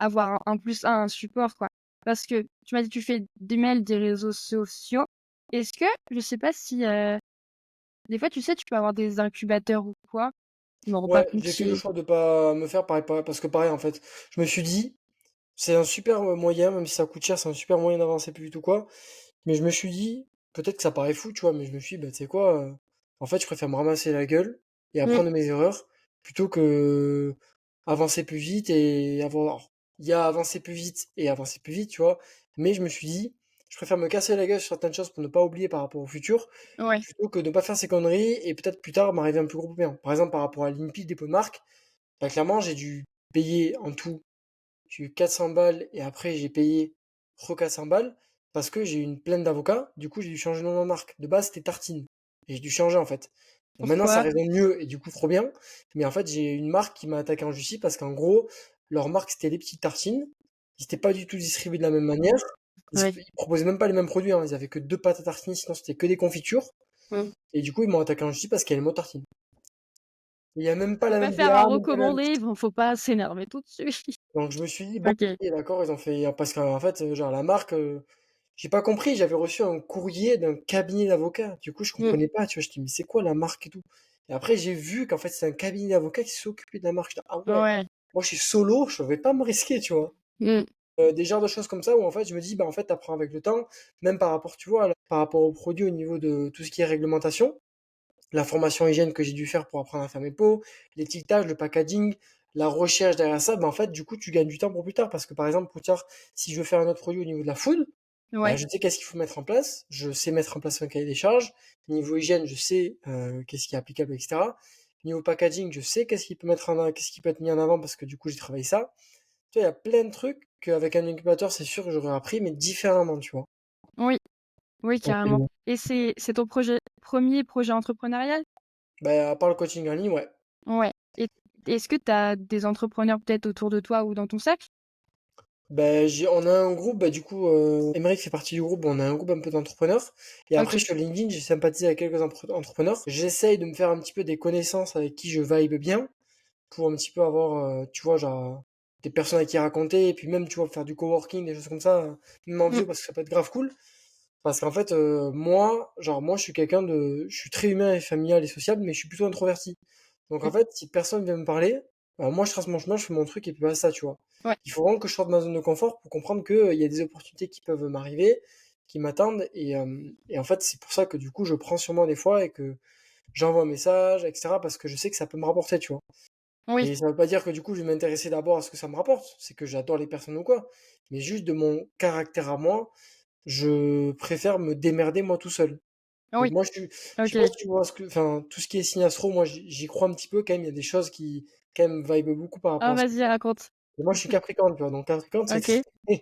avoir un plus un support, quoi. Parce que tu m'as dit tu fais des mails, des réseaux sociaux. Est-ce que je sais pas si, des fois, tu sais, tu peux avoir des incubateurs ou quoi, je me rends pas Ouais, compte j'ai fait le si choix de pas me faire pareil, parce que pareil, en fait, je me suis dit, c'est un super moyen, même si ça coûte cher, c'est un super moyen d'avancer plus vite ou quoi, mais je me suis dit, peut-être que ça paraît fou, tu vois, mais je me suis dit, bah, tu sais quoi, en fait, je préfère me ramasser la gueule et mmh, apprendre de mes erreurs plutôt que avancer plus vite et avoir. Alors, il y a avancer plus vite et avancer plus vite, tu vois, mais je me suis dit, je préfère me casser la gueule sur certaines choses pour ne pas oublier par rapport au futur, ouais, plutôt que de ne pas faire ces conneries et peut-être plus tard m'arriver un plus gros problème. Par exemple, par rapport à l'INPI, le dépôt de marque, bah, clairement, j'ai dû payer en tout j'ai eu 400 balles et après j'ai payé re 400 balles parce que j'ai eu une plainte d'avocat. Du coup, j'ai dû changer le nom de ma marque. De base, c'était Tartine. Et j'ai dû changer en fait. Bon, maintenant, ça pourquoi? résonne mieux et du coup, trop bien. Mais en fait, j'ai une marque qui m'a attaqué en justice parce qu'en gros, leur marque, c'était les petites tartines. Ils n'étaient pas du tout distribués de la même manière. Ouais, Ils proposaient même pas les mêmes produits, hein. Ils avaient que deux pâtes à tartiner, sinon c'était que des confitures. mmh. Et du coup, ils m'ont attaqué en justice parce qu'il y a le mot tartine. Il n'y a même pas On peut la pas même faire un DA, même pas la même. recommandé, bon, faut pas s'énerver tout de suite. Donc je me suis dit, bon, OK. ok, d'accord, ils ont fait. Parce qu'en fait, genre la marque, j'ai pas compris, j'avais reçu un courrier d'un cabinet d'avocats. Du coup, je Mmh, comprenais pas, tu vois. Je dis, mais c'est quoi la marque et tout? Et après, j'ai vu qu'en fait, c'est un cabinet d'avocats qui s'occupait de la marque. Je dis, ah ouais, ouais, moi je suis solo, je vais pas me risquer, tu vois. mmh, Des genres de choses comme ça où en fait, je me dis, bah en fait, t'apprends avec le temps, même par rapport, tu vois, par rapport aux produits au niveau de tout ce qui est réglementation la formation hygiène que j'ai dû faire pour apprendre à faire mes pots, l'étiquetage, le packaging, la recherche derrière ça, ben en fait, du coup, tu gagnes du temps pour plus tard. Parce que par exemple, plus tard, si je veux faire un autre produit au niveau de la food, ben, ouais, je sais qu'est-ce qu'il faut mettre en place, je sais mettre en place un cahier des charges. Niveau hygiène, je sais qu'est-ce qui est applicable, etc. Niveau packaging, je sais qu'est-ce qui peut être mis en avant parce que du coup, j'ai travaillé ça. Tu vois, il y a plein de trucs qu'avec un incubateur, c'est sûr que j'aurais appris, mais différemment, tu vois. oui, oui, Donc, carrément et c'est ton premier projet entrepreneurial? ben, à part le coaching en ligne, ouais. Ouais et est-ce que tu as des entrepreneurs peut-être autour de toi ou dans ton cercle? Ben, on a un groupe, bah, du coup, Emeric fait partie du groupe, on a un groupe un peu d'entrepreneurs. Et après, OK. sur LinkedIn, j'ai sympathisé avec quelques entrepreneurs. J'essaye de me faire un petit peu des connaissances avec qui je vibe bien, pour un petit peu avoir, tu vois, genre, des personnes à qui raconter, et puis même, tu vois, faire du coworking, des choses comme ça, même en Mmh, visio, parce que ça peut être grave cool. Parce qu'en fait, moi, je suis je suis très humain et familial et sociable, mais je suis plutôt introverti. Donc en mmh, fait, si personne vient me parler, bah, moi je trace mon chemin, je fais mon truc et puis basta, tu vois. ouais, Il faut vraiment que je sorte de ma zone de confort pour comprendre que, il y a des opportunités qui peuvent m'arriver, qui m'attendent, et en fait, c'est pour ça que du coup, je prends sur moi des fois et que j'envoie un message, etc. parce que je sais que ça peut me rapporter, tu vois. oui, Et ça veut pas dire que du coup, je vais m'intéresser d'abord à ce que ça me rapporte, c'est que j'adore les personnes ou quoi. Mais juste de mon caractère à moi, je préfère me démerder moi tout seul. Donc oui, moi, je sais pas OK. si tu vois enfin, tout ce qui est signe astro, moi, j'y crois un petit peu quand même. Il y a des choses qui, quand même, vibe beaucoup par rapport Ah à ça. vas-y raconte. Et moi, je suis Capricorne, tu vois. Donc Capricorne, c'est très, OK.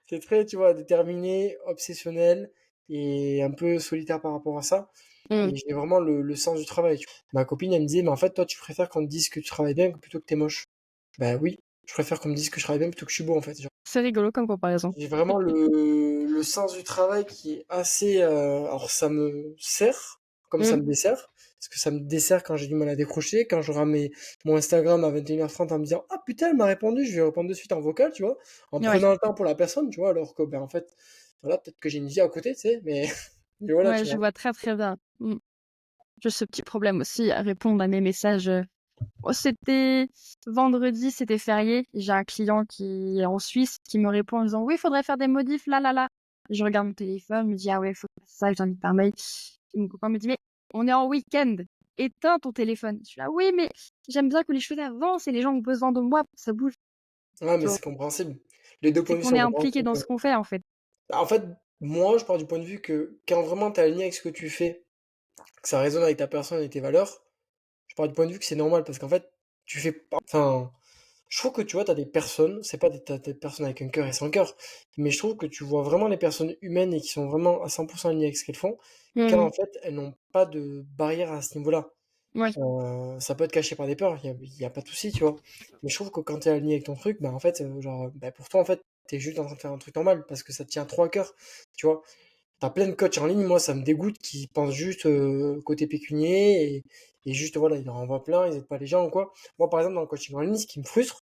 c'est très, tu vois, déterminé, obsessionnel et un peu solitaire par rapport à ça. Mmh. Et j'ai vraiment le sens du travail, tu vois. Ma copine, elle me disait, mais en fait, toi, tu préfères qu'on te dise que tu travailles bien plutôt que t'es moche. Bah oui, je préfère qu'on me dise que je travaille bien plutôt que je suis beau, en fait. C'est rigolo comme comparaison. J'ai vraiment le sens du travail qui est assez. Alors, ça me sert, comme ça Mmh. me dessert. Parce que ça me dessert quand j'ai du mal à décrocher, quand je rame mon Instagram à 21h30 en me disant ah putain, elle m'a répondu, je vais répondre de suite en vocal, tu vois, en Ouais. prenant le temps pour la personne, tu vois, alors que, ben, en fait, voilà, peut-être que j'ai une vie à côté, tu sais, mais. Et voilà, Ouais, tu je vois? vois très, très bien. J'ai ce petit problème aussi à répondre à mes messages. Oh, c'était vendredi, c'était férié. J'ai un client qui est en Suisse qui me répond en disant: «Oui, il faudrait faire des modifs, là, là, là». Je regarde mon téléphone, je me dis: «Ah ouais, faut faire ça», je l'invite par mail. Et mon copain me dit: «Mais on est en week-end, éteins ton téléphone». Je suis là: «Oui, mais j'aime bien que les choses avancent et les gens ont besoin de moi pour que ça bouge», Ouais, mais tu vois? c'est compréhensible. Les 2 C'est points de vue qu'on est sont impliqué compréhensibles, dans quoi. ce qu'on fait, en fait. Bah, en fait, moi, je pars du point de vue que quand vraiment tu es aligné avec ce que tu fais, que ça résonne avec ta personne et tes valeurs, je pars du point de vue que c'est normal parce qu'en fait, tu fais pas enfin, je trouve que tu vois, tu as des personnes, c'est pas des personnes avec un cœur et sans cœur, mais je trouve que tu vois vraiment les personnes humaines et qui sont vraiment à 100 alignées avec ce qu'elles font, quand Mmh. en fait, elles n'ont pas de barrière à ce niveau-là. Ouais. Ça peut être caché par des peurs, il y a pas de souci, tu vois? Mais je trouve que quand tu es aligné avec ton truc, bah, en fait, genre, bah, pour toi, en fait, tu es juste en train de faire un truc normal parce que ça te tient trop à cœur, tu vois? T'as plein de coachs en ligne, moi ça me dégoûte, qui pensent juste côté pécunier et juste voilà, ils en renvoient plein, ils aident pas les gens ou quoi. Moi par exemple dans le coaching en ligne, ce qui me frustre,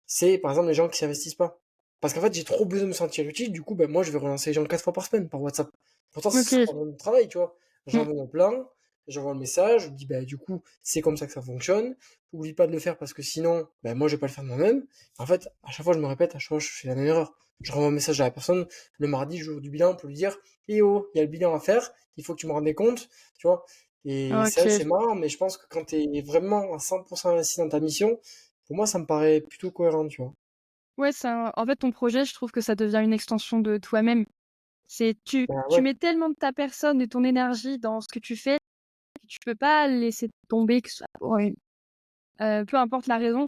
c'est par exemple les gens qui s'investissent pas. Parce qu'en fait j'ai trop besoin de me sentir utile, du coup ben moi je vais relancer les gens 4 fois par semaine par WhatsApp. Pourtant c'est ça OK. mon travail, tu vois. Mmh. J'envoie mon plan, j'envoie le message, je dis ben du coup c'est comme ça que ça fonctionne. Oublie pas de le faire parce que sinon ben moi je vais pas le faire de moi-même. En fait à chaque fois je me répète, à chaque fois je fais la même erreur. Je renvoie un message à la personne le mardi, jour du bilan, pour lui dire eh oh, il y a le bilan à faire, il faut que tu me rendes compte, tu vois. Et c'est vrai que OK. c'est marrant, mais je pense que quand tu es vraiment à 100% investi dans ta mission, pour moi, ça me paraît plutôt cohérent, tu vois. Ouais, ça en fait, ton projet, je trouve que ça devient une extension de toi-même. C'est Bah tu ouais, mets tellement de ta personne et ton énergie dans ce que tu fais, que tu peux pas laisser tomber, que ce soit pour une peu importe la raison,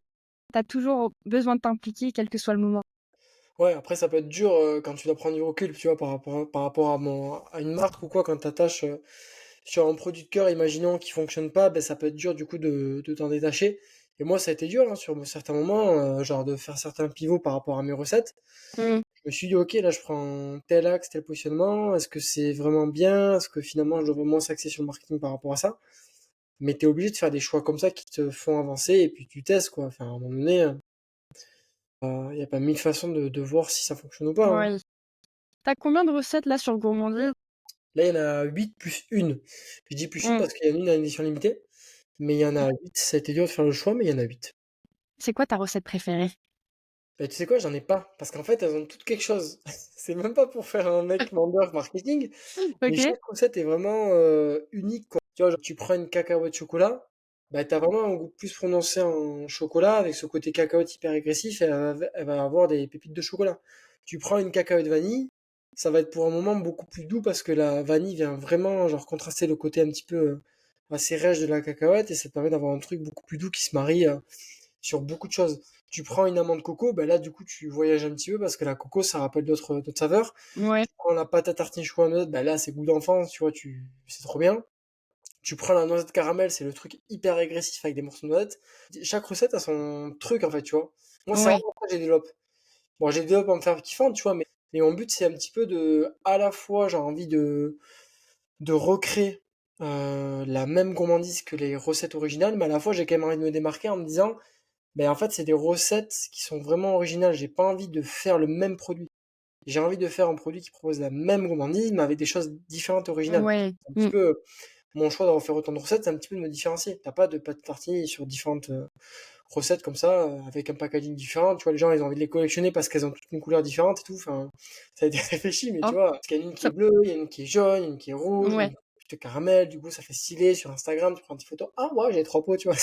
tu as toujours besoin de t'impliquer, quel que soit le moment. ouais, après ça peut être dur quand tu dois prendre du recul, tu vois, par rapport à une marque ou quoi, quand t'attaches sur un produit de cœur, imaginons qui fonctionne pas, ben ça peut être dur du coup de t'en détacher. Et moi, ça a été dur hein, sur certains moments, genre de faire certains pivots par rapport à mes recettes. Mmh. Je me suis dit, ok, là je prends tel axe, tel positionnement, est-ce que c'est vraiment bien? Est-ce que finalement je dois vraiment s'axer sur le marketing par rapport à ça? Mais t'es obligé de faire des choix comme ça qui te font avancer et puis tu testes quoi. Enfin, à un moment donné, y a pas mille façons de voir si ça fonctionne ou pas, hein. Ouais. Tu as combien de recettes là sur Gourmandise? Là, il y en a 8 plus une. Je dis plus une Mmh. parce qu'il y en a une à édition limitée, mais il y en a 8. Ça a été dur de faire le choix, mais il y en a 8. C'est quoi ta recette préférée? Bah, tu sais quoi, j'en ai pas, parce qu'en fait, elles ont toutes quelque chose. C'est même pas pour faire un mec vendeur marketing, mais OK. chaque recette est vraiment unique, quoi. Tu vois, genre, tu prends une cacahuète chocolat, bah, t'as vraiment un goût plus prononcé en chocolat, avec ce côté cacahuète hyper agressif, et elle va avoir des pépites de chocolat. Tu prends une cacahuète vanille, ça va être pour un moment beaucoup plus doux, parce que la vanille vient vraiment, genre, contraster le côté un petit peu assez rêche de la cacahuète, et ça te permet d'avoir un truc beaucoup plus doux qui se marie sur beaucoup de choses. Tu prends une amande coco, bah là, du coup, tu voyages un petit peu, parce que la coco, ça rappelle d'autres saveurs. Ouais. Tu prends la pâte à tartiner chocolat, bah là, c'est goût d'enfance, tu vois, c'est trop bien. Tu prends la noisette caramel, c'est le truc hyper agressif avec des morceaux de noisette. Chaque recette a son truc, en fait, tu vois. Moi, c'est Ouais. vraiment ça que j'ai développé. Bon, j'ai développé en me faire kiffant, tu vois, mais mon but, c'est un petit peu à la fois, j'ai envie de recréer la même gourmandise que les recettes originales, mais à la fois, j'ai quand même envie de me démarquer en me disant, ben, en fait, c'est des recettes qui sont vraiment originales. J'ai pas envie de faire le même produit. J'ai envie de faire un produit qui propose la même gourmandise, mais avec des choses différentes et originales. Ouais. C'est un petit Mmh. peu mon choix d'avoir fait autant de recettes, c'est un petit peu de me différencier. T'as pas de pâte tartine sur différentes recettes comme ça, avec un packaging différent. Tu vois, les gens, ils ont envie de les collectionner parce qu'elles ont toutes une couleur différente et tout. Enfin, ça a été réfléchi, mais tu Oh, vois, parce qu'il y en a une qui ça est bleue, il y en a une qui est jaune, il y en a une qui est rouge, il y en a ouais. une qui est caramel. Du coup, ça fait stylé sur Instagram. Tu prends une petite photo. Ah, ouais, j'ai trois pots, tu vois.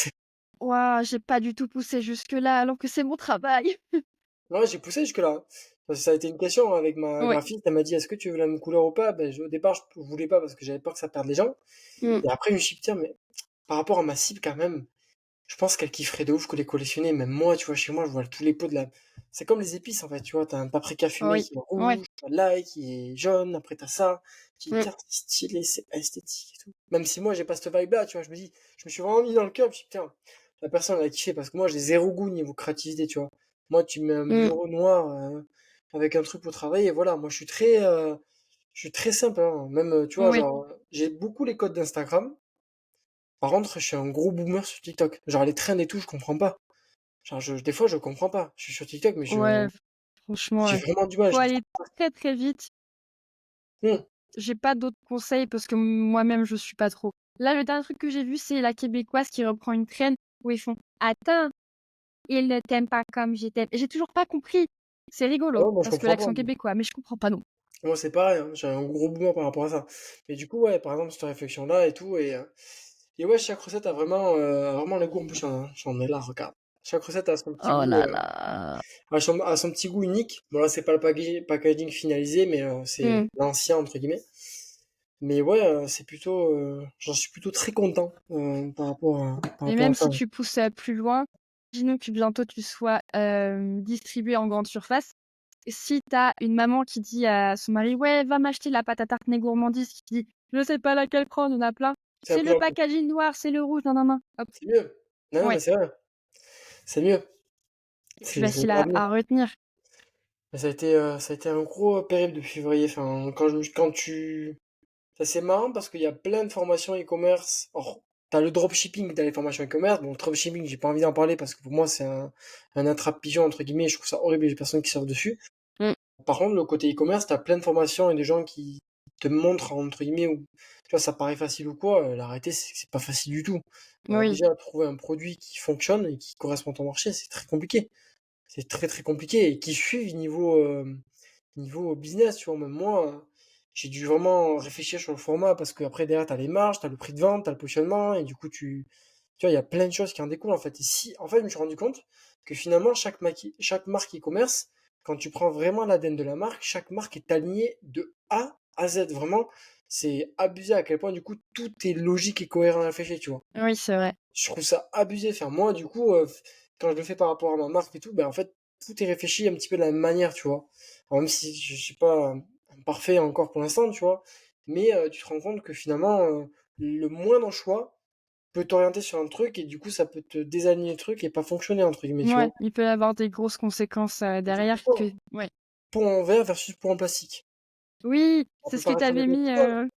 Waouh, j'ai pas du tout poussé jusque-là alors que c'est mon travail. Ouais, j'ai poussé jusque-là. Parce que ça a été une question avec ma Ouais. graphiste. Elle m'a dit, est-ce que tu veux la même couleur ou pas? Ben, au départ, je voulais pas parce que j'avais peur que ça perde les gens. Mmh. Et après, je me suis dit, tiens, mais par rapport à ma cible, quand même, je pense qu'elle kifferait de ouf que les collectionner. Même moi, tu vois, chez moi, je vois tous les pots de la. C'est comme les épices, en fait, tu vois. T'as un paprika fumé Oui. qui est Ouais. rouge, t'as l'ail qui est jaune, après t'as ça. Tu dis, Mmh. tiens, c'est stylé, c'est esthétique et tout. Même si moi, j'ai pas cette vibe-là, tu vois, je me suis vraiment mis dans le cœur, je me suis dit, putain, la personne, elle a kiffé parce que moi, j'ai zéro goût niveau créativité, tu vois. Moi, tu mets un Mmh. bureau noir avec un truc pour travailler, et voilà. Moi, je suis très simple, hein. Même, tu vois, Oui. genre, j'ai beaucoup les codes d'Instagram. Par contre, je suis un gros boomer sur TikTok. Genre, les trends et tout, je comprends pas. Genre, des fois, je comprends pas. Je suis sur TikTok, mais Ouais, franchement, j'ai vraiment du mal. faut Je trouve aller très, très vite. ça. J'ai pas d'autres conseils parce que moi-même, je suis pas trop. Là, le dernier truc que j'ai vu, c'est la québécoise qui reprend une traîne où ils font: «Attends, il ne t'aime pas comme je t'aime». J'ai toujours pas compris. C'est Ah rigolo ouais, moi je parce que comprends pas. l'accent québécois, mais je comprends pas non. Moi c'est pareil, hein, j'ai un gros boomer par rapport à ça. Mais du coup, ouais, par exemple, cette réflexion-là et tout, et ouais, chaque recette a vraiment le goût, en plus j'en ai là, regarde. Chaque recette a son petit Oh goût, là là. a son petit goût unique. Bon là, c'est pas le packaging finalisé, mais c'est Mmh. l'ancien, entre guillemets. Mais ouais, j'en suis plutôt très content par Et rapport à même ça. si Ouais. tu pousses, plus loin, imaginons que bientôt tu sois, distribué en grande surface. Si tu as une maman qui dit à son mari: «Ouais, va m'acheter la pâte à tartiner gourmandise», qui dit: «Je sais pas laquelle prendre, il y en a plein». C'est un «C'est peu le en plus. packaging noir, c'est le rouge, nan nan nan». Hop, C'est mieux. Non, non, mais ouais, c'est vrai. C'est mieux. c'est plus C'est facile hyper à bien. à retenir. Mais ça a été un gros périple depuis février. Enfin, quand tu, ça c'est marrant parce qu'il y a plein de formations e-commerce. Or, t'as le dropshipping, t'as les formations e-commerce. Bon, le dropshipping, j'ai pas envie d'en parler parce que pour moi, c'est un attrape-pigeon, entre guillemets. Je trouve ça horrible les personnes qui sortent dessus. Mmh, Par contre, le côté e-commerce, t'as plein de formations et des gens qui te montrent, entre guillemets, où, tu vois, ça paraît facile ou quoi. La réalité, c'est que c'est pas facile du tout. oui, Déjà, trouver un produit qui fonctionne et qui correspond à ton marché, c'est très compliqué. C'est très très compliqué et qui suivent niveau business, tu vois. Même moi, j'ai dû vraiment réfléchir sur le format parce que après derrière, t'as les marges, t'as le prix de vente, t'as le positionnement et du coup, tu vois, il y a plein de choses qui en découlent en fait. Et si, en fait, je me suis rendu compte que finalement, chaque marque e-commerce, quand tu prends vraiment l'ADN de la marque, chaque marque est alignée de A à Z. Vraiment, c'est abusé à quel point du coup, tout est logique et cohérent à réfléchir, tu vois. oui, c'est vrai. Je trouve ça abusé. Enfin, moi, du coup, quand je le fais par rapport à ma marque et tout, ben, en fait, tout est réfléchi un petit peu de la même manière, tu vois. Alors, même si je suis pas parfait encore pour l'instant, tu vois. Mais tu te rends compte que finalement, le moindre choix peut t'orienter sur un truc et du coup, ça peut te désaligner le truc et pas fonctionner, entre guillemets, tu Ouais, vois. il peut y avoir des grosses conséquences, derrière que Typiquement, ouais. pot en verre versus pot en plastique. Oui, Ça c'est peut ce que tu paraître avais anecdotique, mis,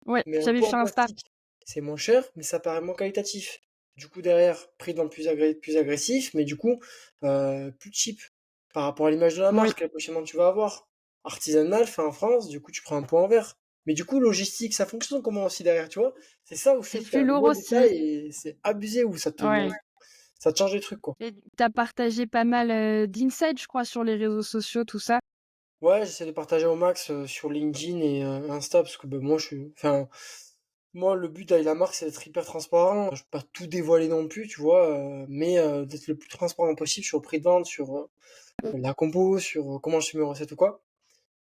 ouais, mais un j'avais vu pot en sur Insta. plastique, c'est moins cher, mais ça paraît moins qualitatif. Du coup, derrière, prix de vente plus agressif, mais du coup, plus cheap par rapport à l'image de la Oui, marque, quel positionnement tu vas avoir. Artisanal, fait en France, du coup, tu prends un pot en verre. Mais du coup, logistique, ça fonctionne comment aussi derrière, tu vois? C'est ça où je te c'est dis, t'as plus un lourd gros aussi. détail et c'est abusé où Ouais. ça te change les trucs, quoi. Et tu as partagé pas mal, d'insights, je crois, sur les réseaux sociaux, tout ça? Ouais, j'essaie de partager au max sur LinkedIn et Insta parce que ben, moi, le but avec la marque, c'est d'être hyper transparent. Je peux pas tout dévoiler non plus, tu vois, mais d'être le plus transparent possible sur le prix de vente, sur la compo, sur comment je fais mes recettes ou quoi.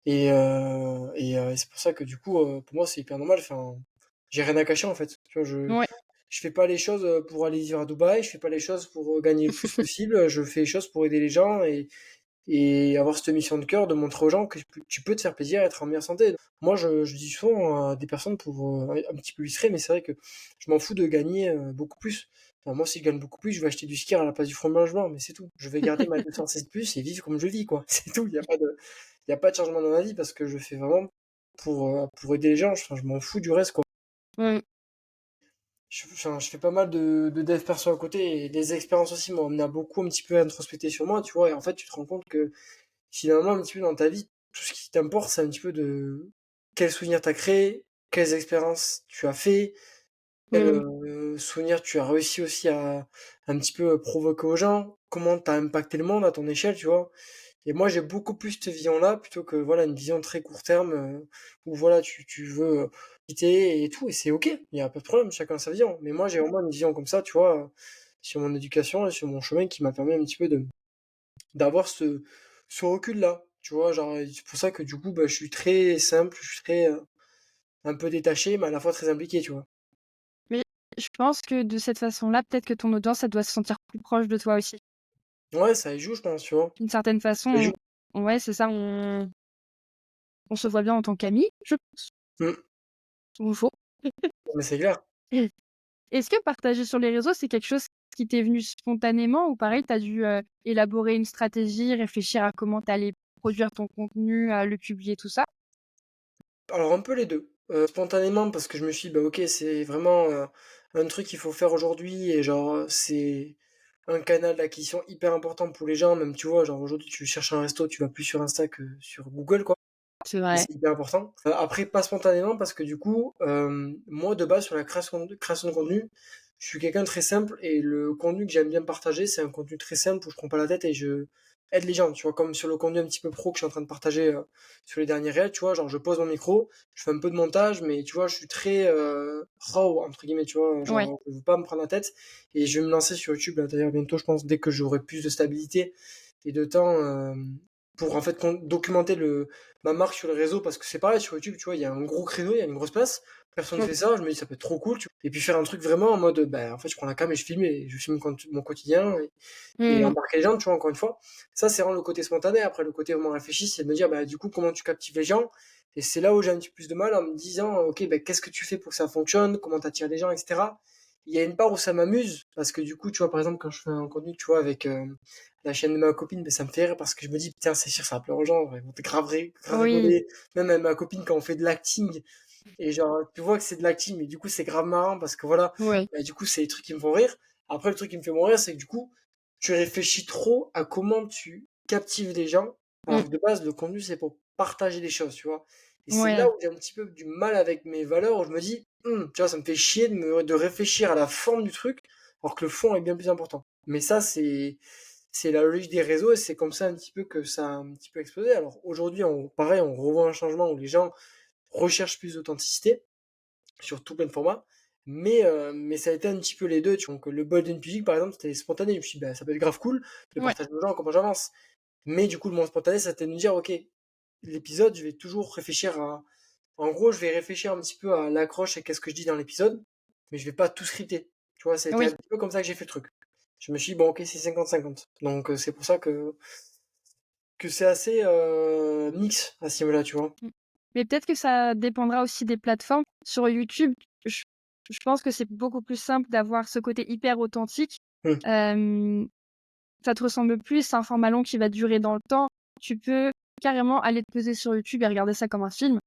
Et c'est pour ça que du coup, pour moi, c'est hyper normal. Enfin, j'ai rien à cacher en fait. Tu vois, Ouais. je fais pas les choses pour aller vivre à Dubaï. Je fais pas les choses pour gagner le plus possible. Je fais les choses pour aider les gens et avoir cette mission de cœur de montrer aux gens que tu peux te faire plaisir et être en meilleure santé. Moi, je dis souvent à des personnes pour un petit peu illustrer, mais c'est vrai que je m'en fous de gagner beaucoup plus. Enfin, moi, si je gagne beaucoup plus, je vais acheter du skier à la place du fromage blanc, mais c'est tout. Je vais garder ma 216 plus et vivre comme je vis, quoi. C'est tout. Il y a pas de changement dans ma vie parce que je fais vraiment pour aider les gens. Enfin, je m'en fous du reste, quoi. Mmh. Enfin, je fais pas mal de dev perso à côté et les expériences aussi m'ont amené à beaucoup un petit peu introspecter sur moi, tu vois. Et en fait, tu te rends compte que finalement, un petit peu dans ta vie, tout ce qui t'importe, c'est un petit peu de quels souvenirs t'as créé, quelles expériences tu as fait, quels Mmh. souvenirs tu as réussi aussi à un petit peu provoquer aux gens, comment t'as impacté le monde à ton échelle, tu vois. Et moi, j'ai beaucoup plus cette vision-là plutôt que voilà une vision très court terme où voilà tu veux quitter et tout et c'est ok, il y a pas de problème, chacun a sa vision. Mais moi, j'ai vraiment une vision comme ça, tu vois, sur mon éducation et sur mon chemin qui m'a permis un petit peu de d'avoir ce recul-là, tu vois, genre, c'est pour ça que du coup, bah, je suis très simple, je suis très, un peu détaché, mais à la fois très impliqué, tu vois. Mais je pense que de cette façon-là, peut-être que ton audience, elle doit se sentir plus proche de toi aussi. Ouais, ça y joue, je pense, tu vois. D'une certaine Ça y façon, joue. ouais, c'est ça, on se voit bien en tant qu'amis, je pense. Mmh. Ou faux. Mais c'est clair. Est-ce que partager sur les réseaux, c'est quelque chose qui t'est venu spontanément ou pareil, tu as dû, élaborer une stratégie, réfléchir à comment tu allais produire ton contenu, à le publier, tout ça? Alors un peu les 2. Spontanément parce que je me suis dit: «Bah, OK, c'est vraiment, un truc qu'il faut faire aujourd'hui» et genre, c'est un canal d'acquisition hyper important pour les gens. Même, tu vois, genre aujourd'hui tu cherches un resto, tu vas plus sur Insta que sur Google, quoi. C'est Et vrai. c'est hyper important. Après, pas spontanément, parce que du coup, moi, de base, sur la création de contenu, je suis quelqu'un de très simple et le contenu que j'aime bien partager, c'est un contenu très simple où je prends pas la tête et je aide les gens, tu vois, comme sur le contenu un petit peu pro que je suis en train de partager sur les derniers réels, tu vois, genre je pose mon micro, je fais un peu de montage, mais tu vois, je suis très raw, entre guillemets, tu vois, Ouais. genre je veux pas me prendre la tête et je vais me lancer sur YouTube, là, d'ailleurs, bientôt, je pense, dès que j'aurai plus de stabilité et de temps pour en fait documenter ma marque sur les réseaux parce que c'est pareil sur YouTube, tu vois, il y a un gros créneau, il y a une grosse place, personne ne Mm. fait ça, je me dis ça peut être trop cool, tu vois. Et puis faire un truc vraiment en mode, ben, en fait, je prends la cam et je filme mon quotidien et Mm. embarquer les gens, tu vois, encore une fois. Ça, c'est vraiment le côté spontané. Après, le côté vraiment réfléchi, c'est de me dire, bah, du coup, comment tu captives les gens. Et c'est là où j'ai un petit peu plus de mal en me disant, ok, ben, qu'est-ce que tu fais pour que ça fonctionne, comment t'attires les gens, etc. Il y a une part où ça m'amuse, parce que du coup, tu vois, par exemple, quand je fais un contenu, tu vois, avec la chaîne de ma copine, ben, ça me fait rire parce que je me dis, putain, c'est sûr, ça va plaire aux gens, ils vont te grave Oui. rigoler. Même avec ma copine, quand on fait de l'acting, et genre, tu vois que c'est de l'acting, mais du coup, c'est grave marrant parce que voilà, Ouais. bah, du coup, c'est des trucs qui me font rire. Après, le truc qui me fait mourir, c'est que du coup, tu réfléchis trop à comment tu captives les gens, alors Mm. que de base, le contenu, c'est pour partager des choses, tu vois. Et c'est là Ouais. où j'ai un petit peu du mal avec mes valeurs, où je me dis, tu vois, ça me fait chier de réfléchir à la forme du truc, alors que le fond est bien plus important. Mais ça, c'est la logique des réseaux et c'est comme ça un petit peu que ça a un petit peu explosé. Alors aujourd'hui, pareil, on revoit un changement où les gens recherchent plus d'authenticité sur tout plein de formats. Mais ça a été un petit peu les deux. Tu vois. Donc, le Golden Public, par exemple, c'était spontané. Je me suis dit, bah, ça peut être grave cool de Ouais. partager aux gens comment j'avance. Mais du coup, le moins spontané, c'était de me dire, ok, l'épisode, je vais toujours réfléchir à. En gros, je vais réfléchir un petit peu à l'accroche et qu'est-ce que je dis dans l'épisode, mais je vais pas tout scripter. Tu vois, ça a été un Oui. petit peu comme ça que j'ai fait le truc. Je me suis dit, bon, ok, c'est 50-50. Donc, c'est pour ça que c'est assez mix à ce niveau-là, tu vois. Mm. Mais peut-être que ça dépendra aussi des plateformes. Sur YouTube, je je pense que c'est beaucoup plus simple d'avoir ce côté hyper authentique. Hmm. Hem, Ça te ressemble plus, c'est un format long qui va durer dans le temps. Tu peux carrément aller te poser sur YouTube et regarder ça comme un film.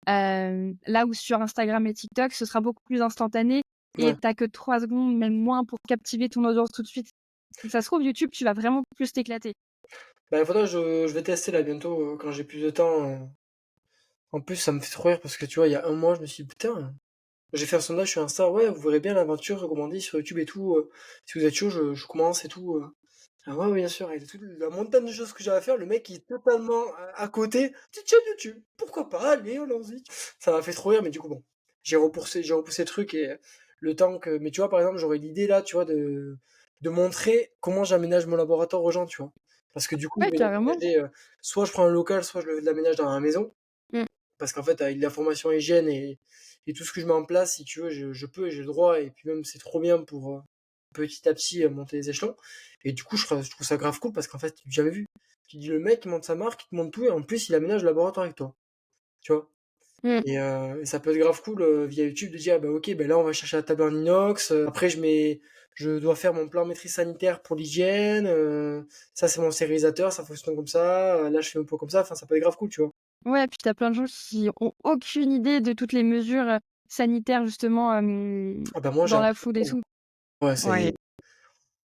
Là où sur Instagram et TikTok, ce sera beaucoup plus instantané et Ouais. tu que 3 secondes, même moins, pour captiver ton audience tout de suite. Donc ça se trouve, YouTube, tu vas vraiment plus t'éclater. Bah, il faudra je vais tester là bientôt quand j'ai plus de temps. En plus, ça me fait trop rire parce que tu vois, il y a un mois, je me suis dit, putain, j'ai fait un sondage sur Insta, ouais, vous verrez bien l'aventure recommandée sur YouTube et tout. Si vous êtes chaud, je commence et tout. Ah ouais, ouais, bien sûr, avec toute la montagne de choses que j'ai à faire, le mec il est totalement à côté. Petite chaîne YouTube, pourquoi pas, allez, allons-y. Ça m'a fait trop rire, mais du coup, bon, j'ai repoussé le truc et le temps que. Mais tu vois, par exemple, j'aurais l'idée là, tu vois, de montrer comment j'aménage mon laboratoire aux gens, tu vois. Parce que du coup, je Ouais, vais carrément. l'aménager, soit je prends un local, soit je l'aménage dans la maison. Mmh. Parce qu'en fait, avec la formation hygiène et tout ce que je mets en place, si tu veux, je peux et j'ai le droit. Et puis même, c'est trop bien pour petit à petit monter les échelons. Et du coup, je trouve ça grave cool parce qu'en fait, j'ai jamais vu. Tu dis, le mec, il monte sa marque, il te monte tout, et en plus, il aménage le laboratoire avec toi. Tu vois? Mmh. Et ça peut être grave cool via YouTube de dire, ah bah ok, ben là, on va chercher la table en inox. Après, je dois faire mon plan maîtrise sanitaire pour l'hygiène. Ça, c'est mon stérilisateur, ça fonctionne comme ça. Là, je fais un peu comme ça. Enfin, ça peut être grave cool, tu vois. Ouais, puis tu plein de gens qui ont aucune idée de toutes les mesures, sanitaires justement, Ah bah moi, j'ai dans la appris à food et fond. tout. Ouais, c'est Ouais.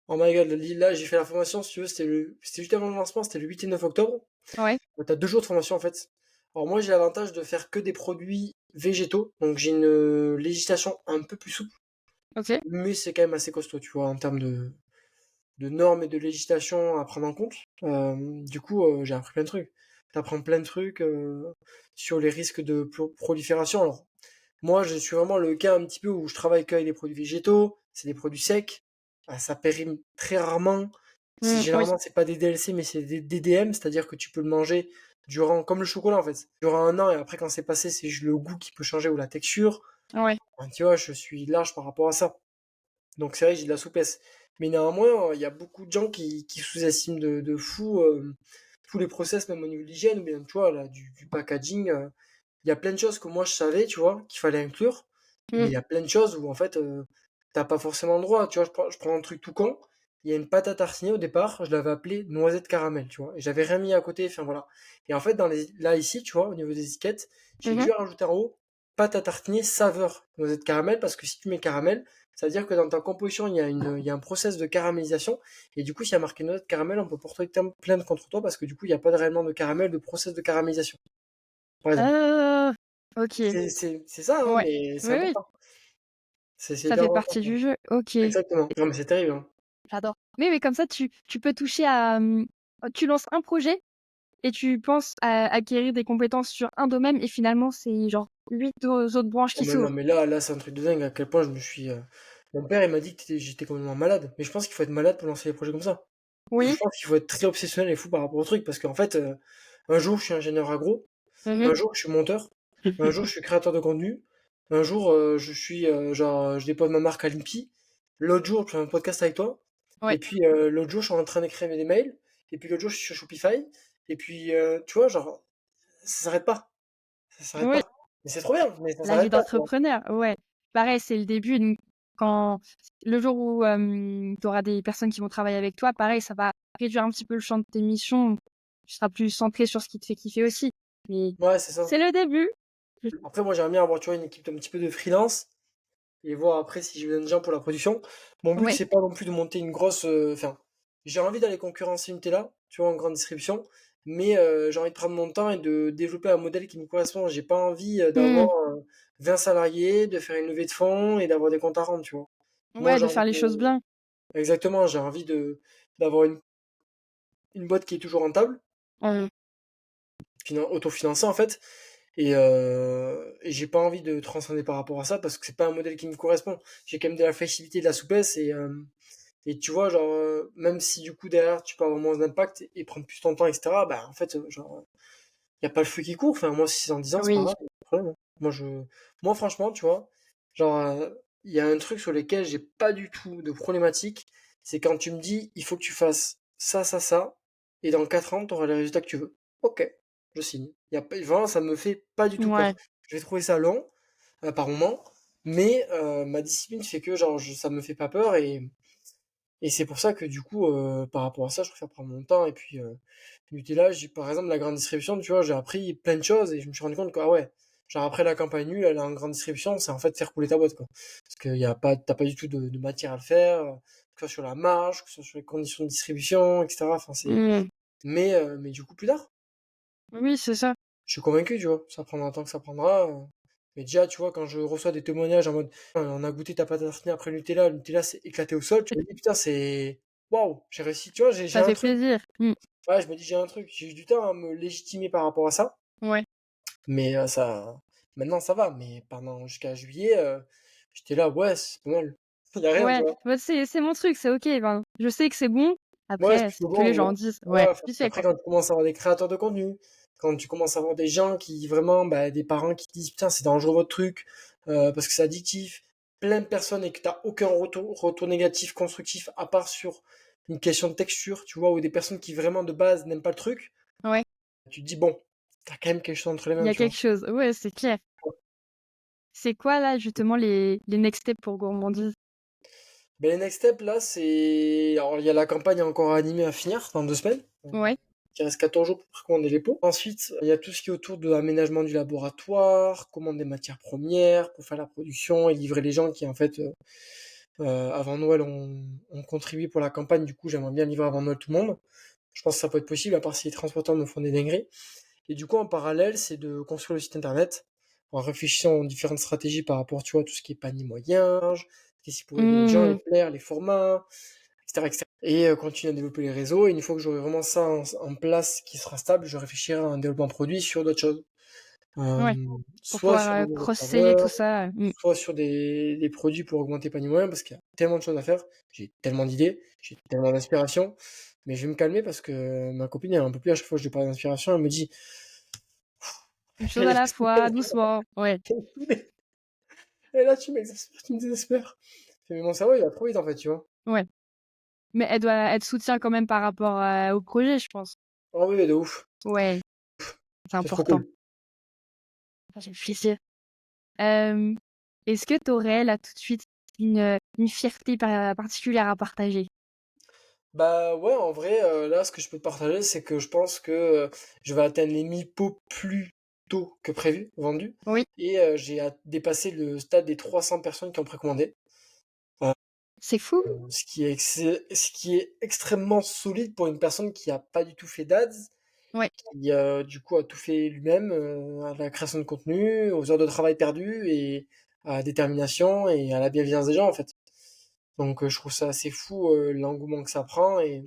Oh my god, là j'ai fait la formation, si tu veux, c'était juste avant le lancement, c'était le 8 et 9 octobre. Ouais, T'as 2 jours de formation en fait. Alors moi j'ai l'avantage de faire que des produits végétaux, donc j'ai une législation un peu plus souple, OK. mais c'est quand même assez costaud, tu vois, en termes de normes et de législation à prendre en compte. Du coup, j'ai appris plein de trucs. T'apprends plein de trucs sur les risques de prolifération. Alors, moi, je suis vraiment le cas un petit peu où je travaille qu'avec des produits végétaux, c'est des produits secs, ça périme très rarement. Oui. Généralement, c'est pas des DLC, mais c'est des DDM, c'est-à-dire que tu peux le manger durant, comme le chocolat en fait, durant un an, et après, quand c'est passé, c'est juste le goût qui peut changer ou la texture. Ouais. Enfin, tu vois, je suis large par rapport à ça. Donc c'est vrai que j'ai de la souplesse. Mais néanmoins, il y a beaucoup de gens qui sous-estiment de fou tous les process, même au niveau de l'hygiène, ou bien tu vois, là, du packaging. Il y a plein de choses que moi je savais, tu vois, qu'il fallait inclure. Mais il Mmh. y a plein de choses où en fait, t'as pas forcément le droit. Tu vois, je prends un truc tout con. Il y a une pâte à tartiner au départ, je l'avais appelée noisette caramel, tu vois. Et j'avais rien mis à côté, enfin voilà. Et en fait, là ici, tu vois, au niveau des étiquettes, j'ai Mmh. dû rajouter en haut pâte à tartiner saveur noisette caramel parce que si tu mets caramel, ça veut dire que dans ta composition, il y a un process de caramélisation. Et du coup, s'il y a marqué noisette caramel, on peut porter plainte contre toi parce que du coup, il n'y a pas de réellement de caramel, de process de caramélisation. par exemple. OK. C'est ça, hein, Ouais. mais c'est Oui, oui, important. C'est ça hyper fait important, partie quoi. du jeu. OK. Exactement. Non, mais c'est terrible, hein. J'adore. Mais comme ça, tu peux toucher à, tu lances un projet et tu penses à acquérir des compétences sur un domaine et finalement, c'est genre 8 au autres branches Oh qui mais non, s'ouvrent. mais là, c'est un truc de dingue à quel point je me suis. Mon père, il m'a dit que j'étais complètement malade. Mais je pense qu'il faut être malade pour lancer des projets comme ça. Je Oui. pense qu'il faut être très obsessionnel et fou par rapport au truc. Parce qu'en fait, un jour, je suis ingénieur agro. Mmh. Un jour, je suis monteur. Un jour, je suis créateur de contenu. Un jour, je suis. Genre, je dépose ma marque à l'INPI. L'autre jour, je fais un podcast avec toi. Et Ouais. puis, l'autre jour, je suis en train d'écrire des mails. Et puis, l'autre jour, je suis sur Shopify. Et puis, tu vois, genre, ça s'arrête pas. Ça s'arrête Oui, pas. Mais c'est trop bien. Mais ça la vie s'arrête pas, tu vois. d'entrepreneur, ouais. Pareil, c'est le début, donc quand le jour où, tu auras des personnes qui vont travailler avec toi, pareil, ça va réduire un petit peu le champ de tes missions. Tu seras plus centré sur ce qui te fait kiffer aussi. Mais Ouais, c'est ça. c'est le début. Après, moi, j'aimerais bien avoir, tu vois, une équipe un petit peu de freelance et voir après si je besoin de gens pour la production. Mon but, Ouais. c'est pas non plus de monter une grosse. Enfin, j'ai envie d'aller concurrencer Nutella, tu vois, en grande distribution, mais j'ai envie de prendre mon temps et de développer un modèle qui me correspond. J'ai pas envie d'avoir Mmh. 20 salariés, de faire une levée de fonds et d'avoir des comptes à rendre, tu vois. Moi, Ouais, j'ai de envie faire les choses de. bien. Exactement, j'ai envie d'avoir une boîte qui est toujours rentable, Mmh. autofinancée en fait. Et j'ai pas envie de transcender par rapport à ça parce que c'est pas un modèle qui me correspond. J'ai quand même de la flexibilité, de la souplesse et tu vois, genre, même si du coup derrière tu peux avoir moins d'impact et prendre plus ton temps, etc., bah en fait, genre, y a pas le feu qui court. Enfin, moi, si c'est en 10 ans, c'est pas Oui. grave, y a pas de problème, hein. Moi, franchement, tu vois, genre, il y a un truc sur lequel j'ai pas du tout de problématique, c'est quand tu me dis, il faut que tu fasses ça, ça, ça, et dans 4 ans, tu auras les résultats que tu veux. Ok, je signe. Y a pas, vraiment, ça me fait pas du tout peur. Ouais. Je vais trouver ça long, par moment, mais ma discipline fait que, genre, ça me fait pas peur et c'est pour ça que du coup, par rapport à ça, je préfère prendre mon temps. Et puis, Nutella, par exemple, la grande distribution, tu vois, j'ai appris plein de choses et je me suis rendu compte que, ah ouais, genre après la campagne nulle, elle est en grande distribution, c'est en fait faire couler ta boîte, quoi. Parce que t'as pas du tout de matière à le faire, que ce soit sur la marge, que ce soit sur les conditions de distribution, etc. Enfin, Mmh. mais du coup, plus tard, Oui, c'est ça. je suis convaincu, tu vois, ça prendra le temps que ça prendra. Mais déjà, tu vois, quand je reçois des témoignages en mode, on a goûté ta pâte à tartiner après le Nutella s'est éclaté au sol, tu me dis, putain, c'est, waouh, j'ai réussi, tu vois, j'ai Ça un fait truc. plaisir. Mmh. Ouais, je me dis, j'ai un truc, j'ai eu du temps à me légitimer par rapport à ça, Ouais. mais maintenant ça va, mais pendant jusqu'à juillet, j'étais là, ouais, c'est pas mal. Y a rien, tu Ouais, vois. bah, c'est mon truc, c'est OK, ben, je sais que c'est bon. Ouais, c'est Après, c'est plutôt ce que bon, les tu gens vois. disent. Ouais, Ouais, tu sais, après, quoi. quand tu commences à avoir des créateurs de contenu, quand tu commences à avoir des gens qui vraiment, bah, des parents qui disent, putain, c'est dangereux votre truc, parce que c'est addictif, plein de personnes et que t'as aucun retour négatif, constructif, à part sur une question de texture, tu vois, ou des personnes qui vraiment de base n'aiment pas le truc, Ouais, tu te dis, bon, t'as quand même quelque chose entre les il y mains, a tu vois. quelque chose. Ouais, c'est clair. C'est quoi là, justement, les next steps pour Gourmandise? Ben, les next steps, là, c'est. Alors, il y a la campagne encore à animer à finir dans 2 semaines. Ouais. Il reste 14 jours pour commander les pots. Ensuite, il y a tout ce qui est autour de l'aménagement du laboratoire, commande des matières premières pour faire la production et livrer les gens qui, en fait, avant Noël, ont contribué pour la campagne. Du coup, j'aimerais bien livrer avant Noël tout le monde. Je pense que ça peut être possible, à part si les transporteurs me font des dingueries. Et du coup, en parallèle, c'est de construire le site internet en réfléchissant aux différentes stratégies par rapport, tu vois, à tout ce qui est panier moyen, qu'est-ce qui pourrait aider les gens, les Mmh. plaire, les formats, etc., etc. Et continuer à développer les réseaux. Et une fois que j'aurai vraiment ça en place qui sera stable, je réfléchirai à un développement produit sur d'autres choses. Ouais, Euh, pour soit pouvoir, sur des nouveaux cross-seller tout saveurs, ça, soit sur des produits pour augmenter panier moyen, parce qu'il y a tellement de choses à faire. J'ai tellement d'idées, j'ai tellement d'inspiration. Mais je vais me calmer parce que ma copine, elle en peut plus à chaque fois que je lui parle d'inspiration, elle me dit, une chose à elle la fois, doucement. Ouais, et là, tu m'exaspères, tu me désespères. Mais mon cerveau, il va trop vite, en fait, tu vois. ouais. Mais elle te soutient quand même par rapport, au projet, je pense. Oh oui, de ouf. Ouais, c'est C'est trop important. cool. Ça fait plaisir. Hem, est-ce que tu aurais là, tout de suite, une fierté particulière à partager? Bah ouais, en vrai, là, ce que je peux te partager, c'est que je pense que je vais atteindre les 1000 pots plus tôt que prévu, vendus. Oui, Et j'ai dépassé le stade des 300 personnes qui ont précommandé. Euh, c'est fou. ce qui est extrêmement solide pour une personne qui a pas du tout fait d'ads Ouais. qui, du coup, a tout fait lui-même, à la création de contenu, aux heures de travail perdues et à la détermination et à la bienveillance des gens, en fait. Donc, je trouve ça assez fou, l'engouement que ça prend et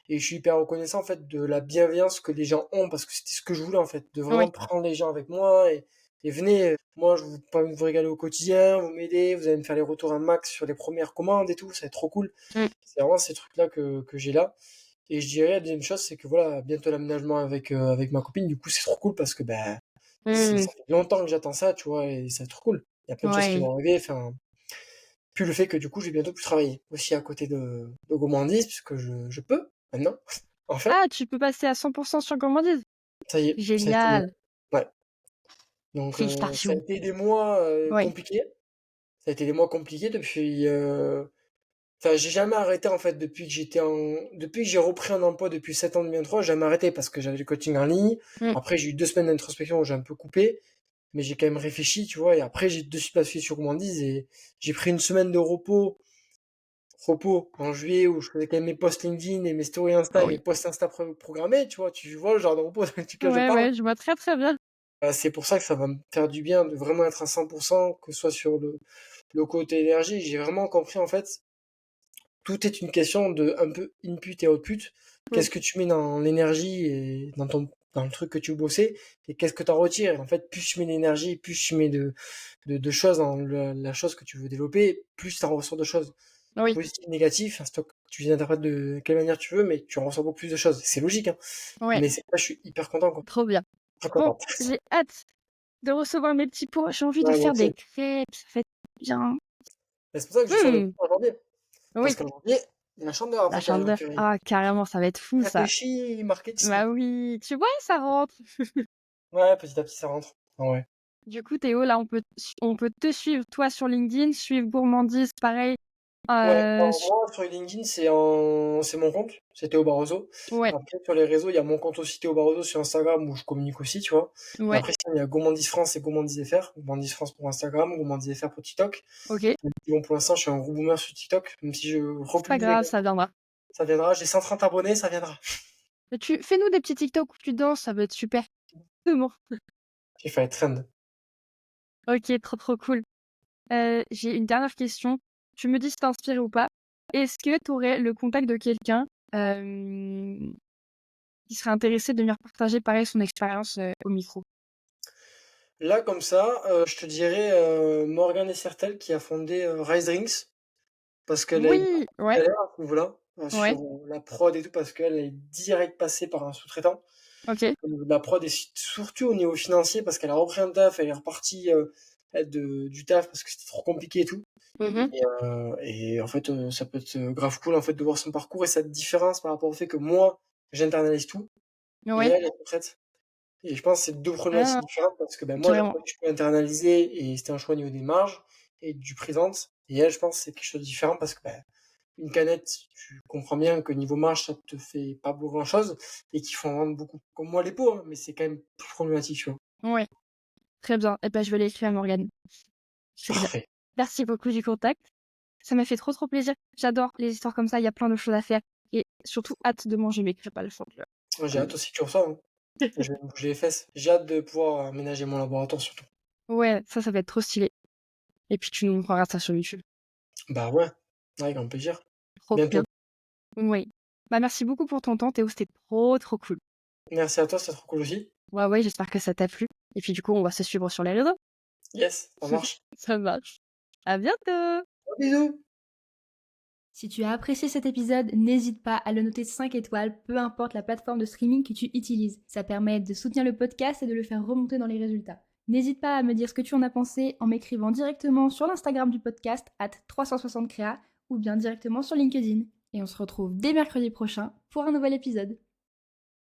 je suis hyper reconnaissant, en fait, de la bienveillance que les gens ont parce que c'était ce que je voulais, en fait, de Ouais. vraiment prendre les gens avec moi et venez, moi, je vous permets de vous régaler au quotidien, vous m'aider, vous allez me faire les retours un max sur les premières commandes et tout, ça va être trop cool. Mmh. C'est vraiment ces trucs-là que j'ai là. Et je dirais la deuxième chose, c'est que voilà, bientôt l'aménagement avec ma copine, du coup, c'est trop cool parce que ben, Mmh. ça fait longtemps que j'attends ça, tu vois, et ça va être trop cool. Il y a plein de choses qui Ouais. vont arriver, enfin, puis le fait que du coup, je vais bientôt plus travailler aussi à côté de gourmandise, puisque je peux maintenant, enfin, Ah, tu peux passer à 100 sur gourmandise? ça y est, ça a été, Génial! ouais. Donc, ça a Félicitations. été des mois Ouais. compliqués. Ça a été des mois compliqués depuis. Enfin, j'ai jamais arrêté en fait depuis que j'ai repris un emploi depuis septembre 2023, j'ai jamais arrêté parce que j'avais le coaching en ligne. Mmh. Après, j'ai eu 2 semaines d'introspection où j'ai un peu coupé, mais j'ai quand même réfléchi, tu vois. Et après, j'ai de suite basculé sur gourmandise et j'ai pris une semaine de repos en juillet où je faisais quand même mes posts LinkedIn et mes stories Insta et mes Oui. posts Insta programmés, tu vois. Tu vois le genre de repos duquel je Ouais, parle. ouais, je vois très, très bien. C'est pour ça que ça va me faire du bien de vraiment être à 100%, que ce soit sur le côté énergie. J'ai vraiment compris en fait tout est une question de un peu input et output. Mmh. Qu'est-ce que tu mets dans l'énergie et dans le truc que tu veux bosser et qu'est-ce que tu en retires? Et en fait, plus tu mets d'énergie, plus tu mets de choses dans la chose que tu veux développer, plus tu en ressors de choses Oui. positives, négatives. Enfin, c'est toi que tu les interprètes de quelle manière tu veux, mais tu en ressors beaucoup plus de choses. C'est logique, hein. Ouais, Mais c'est là, je suis hyper content, quoi. trop bien. Très Bon, content. j'ai hâte de recevoir mes petits pots. J'ai envie de Ouais, moi faire aussi. des crêpes, ça fait bien. Et c'est pour ça que je sors le Mmh. plan en janvier. Parce Oui, qu'en janvier, il y a la chandeleur à la préparer, ma chandeleur. chérie. Ah, carrément, ça va être fou ça. Réfléchi, marketing. Bah oui, tu vois, ça rentre. Ouais, petit à petit, ça rentre. Ah ouais. Du coup, Théo, là, on peut te suivre, toi, sur LinkedIn, suivre Gourmandise, pareil. Ouais, alors Su moi sur LinkedIn c'est mon compte, c'est Théo Barroso. Ouais, Après sur les réseaux, il y a mon compte aussi Théo Barroso sur Instagram où je communique aussi, tu vois. Et ouais, après sinon, il y a Gourmandise France et Gourmandise FR. Gourmandise France pour Instagram, Gourmandise FR pour TikTok. OK. Et bon, pour l'instant, je suis un gros boomer sur TikTok, même si je C'est pas republie des grave, contenus. ça viendra. Ça viendra, j'ai 130 abonnés, ça viendra. Mais tu fais-nous des petits TikTok où tu danses, ça va être super. C'est bon. J'ai fait trend. OK, trop, trop cool. J'ai une dernière question. Tu me dis si tu inspiré ou pas. Est-ce que tu aurais le contact de quelqu'un, qui serait intéressé de venir partager, pareil, son expérience, au micro? Là, comme ça, je te dirais Morgane Essertel qui a fondé Rise Drinks. Parce qu'elle a eu Oui! beaucoup de Ouais, galères à ce niveau-là, ouais, sur la prod et tout, parce qu'elle est direct passée par un sous-traitant. OK. Au niveau de la prod et surtout au niveau financier, parce qu'elle a repris un taf, elle est repartie du taf parce que c'était trop compliqué et tout. Mmh. Et en fait, ça peut être grave cool en fait de voir son parcours et cette différence par rapport au fait que moi, j'internalise tout et Ouais. elle est retraite. Et je pense que c'est deux Ah, problématiques différentes parce que ben, moi, j'ai carrément. pas du tout internalisé et c'était un choix au niveau des marges et du présente. Et elle, je pense que c'est quelque chose de différent parce que ben, une canette, tu comprends bien que niveau marge, ça te fait pas grand chose et qu'il faut en vendre beaucoup. Comme moi, les pots, hein, mais c'est quand même plus problématique, tu vois. Ouais, très bien. Et ben, je vais l'écrire à Morgane. C'est bien. Parfait. Merci beaucoup du contact. Ça m'a fait trop, trop plaisir. J'adore les histoires comme ça, il y a plein de choses à faire et surtout hâte de manger mes crêpes à la chandeleur. Moi, j'ai hâte aussi que tu reçois. Hein. Je vais me bouger les fesses. J'ai hâte de pouvoir aménager mon laboratoire surtout. Ouais, ça va être trop stylé et puis tu nous montreras ça sur YouTube. Bah ouais, avec grand plaisir. Trop bien. Bientôt. Oui. Bah, merci beaucoup pour ton temps Théo, c'était trop, trop cool. Merci à toi, c'est trop cool aussi. Ouais, ouais, j'espère que ça t'a plu et puis du coup, on va se suivre sur les réseaux. Yes, ça marche. Ça marche. À bientôt! Bisous. Si tu as apprécié cet épisode, n'hésite pas à le noter 5 étoiles, peu importe la plateforme de streaming que tu utilises. Ça permet de soutenir le podcast et de le faire remonter dans les résultats. N'hésite pas à me dire ce que tu en as pensé en m'écrivant directement sur l'Instagram du podcast @360crea ou bien directement sur LinkedIn. Et on se retrouve dès mercredi prochain pour un nouvel épisode.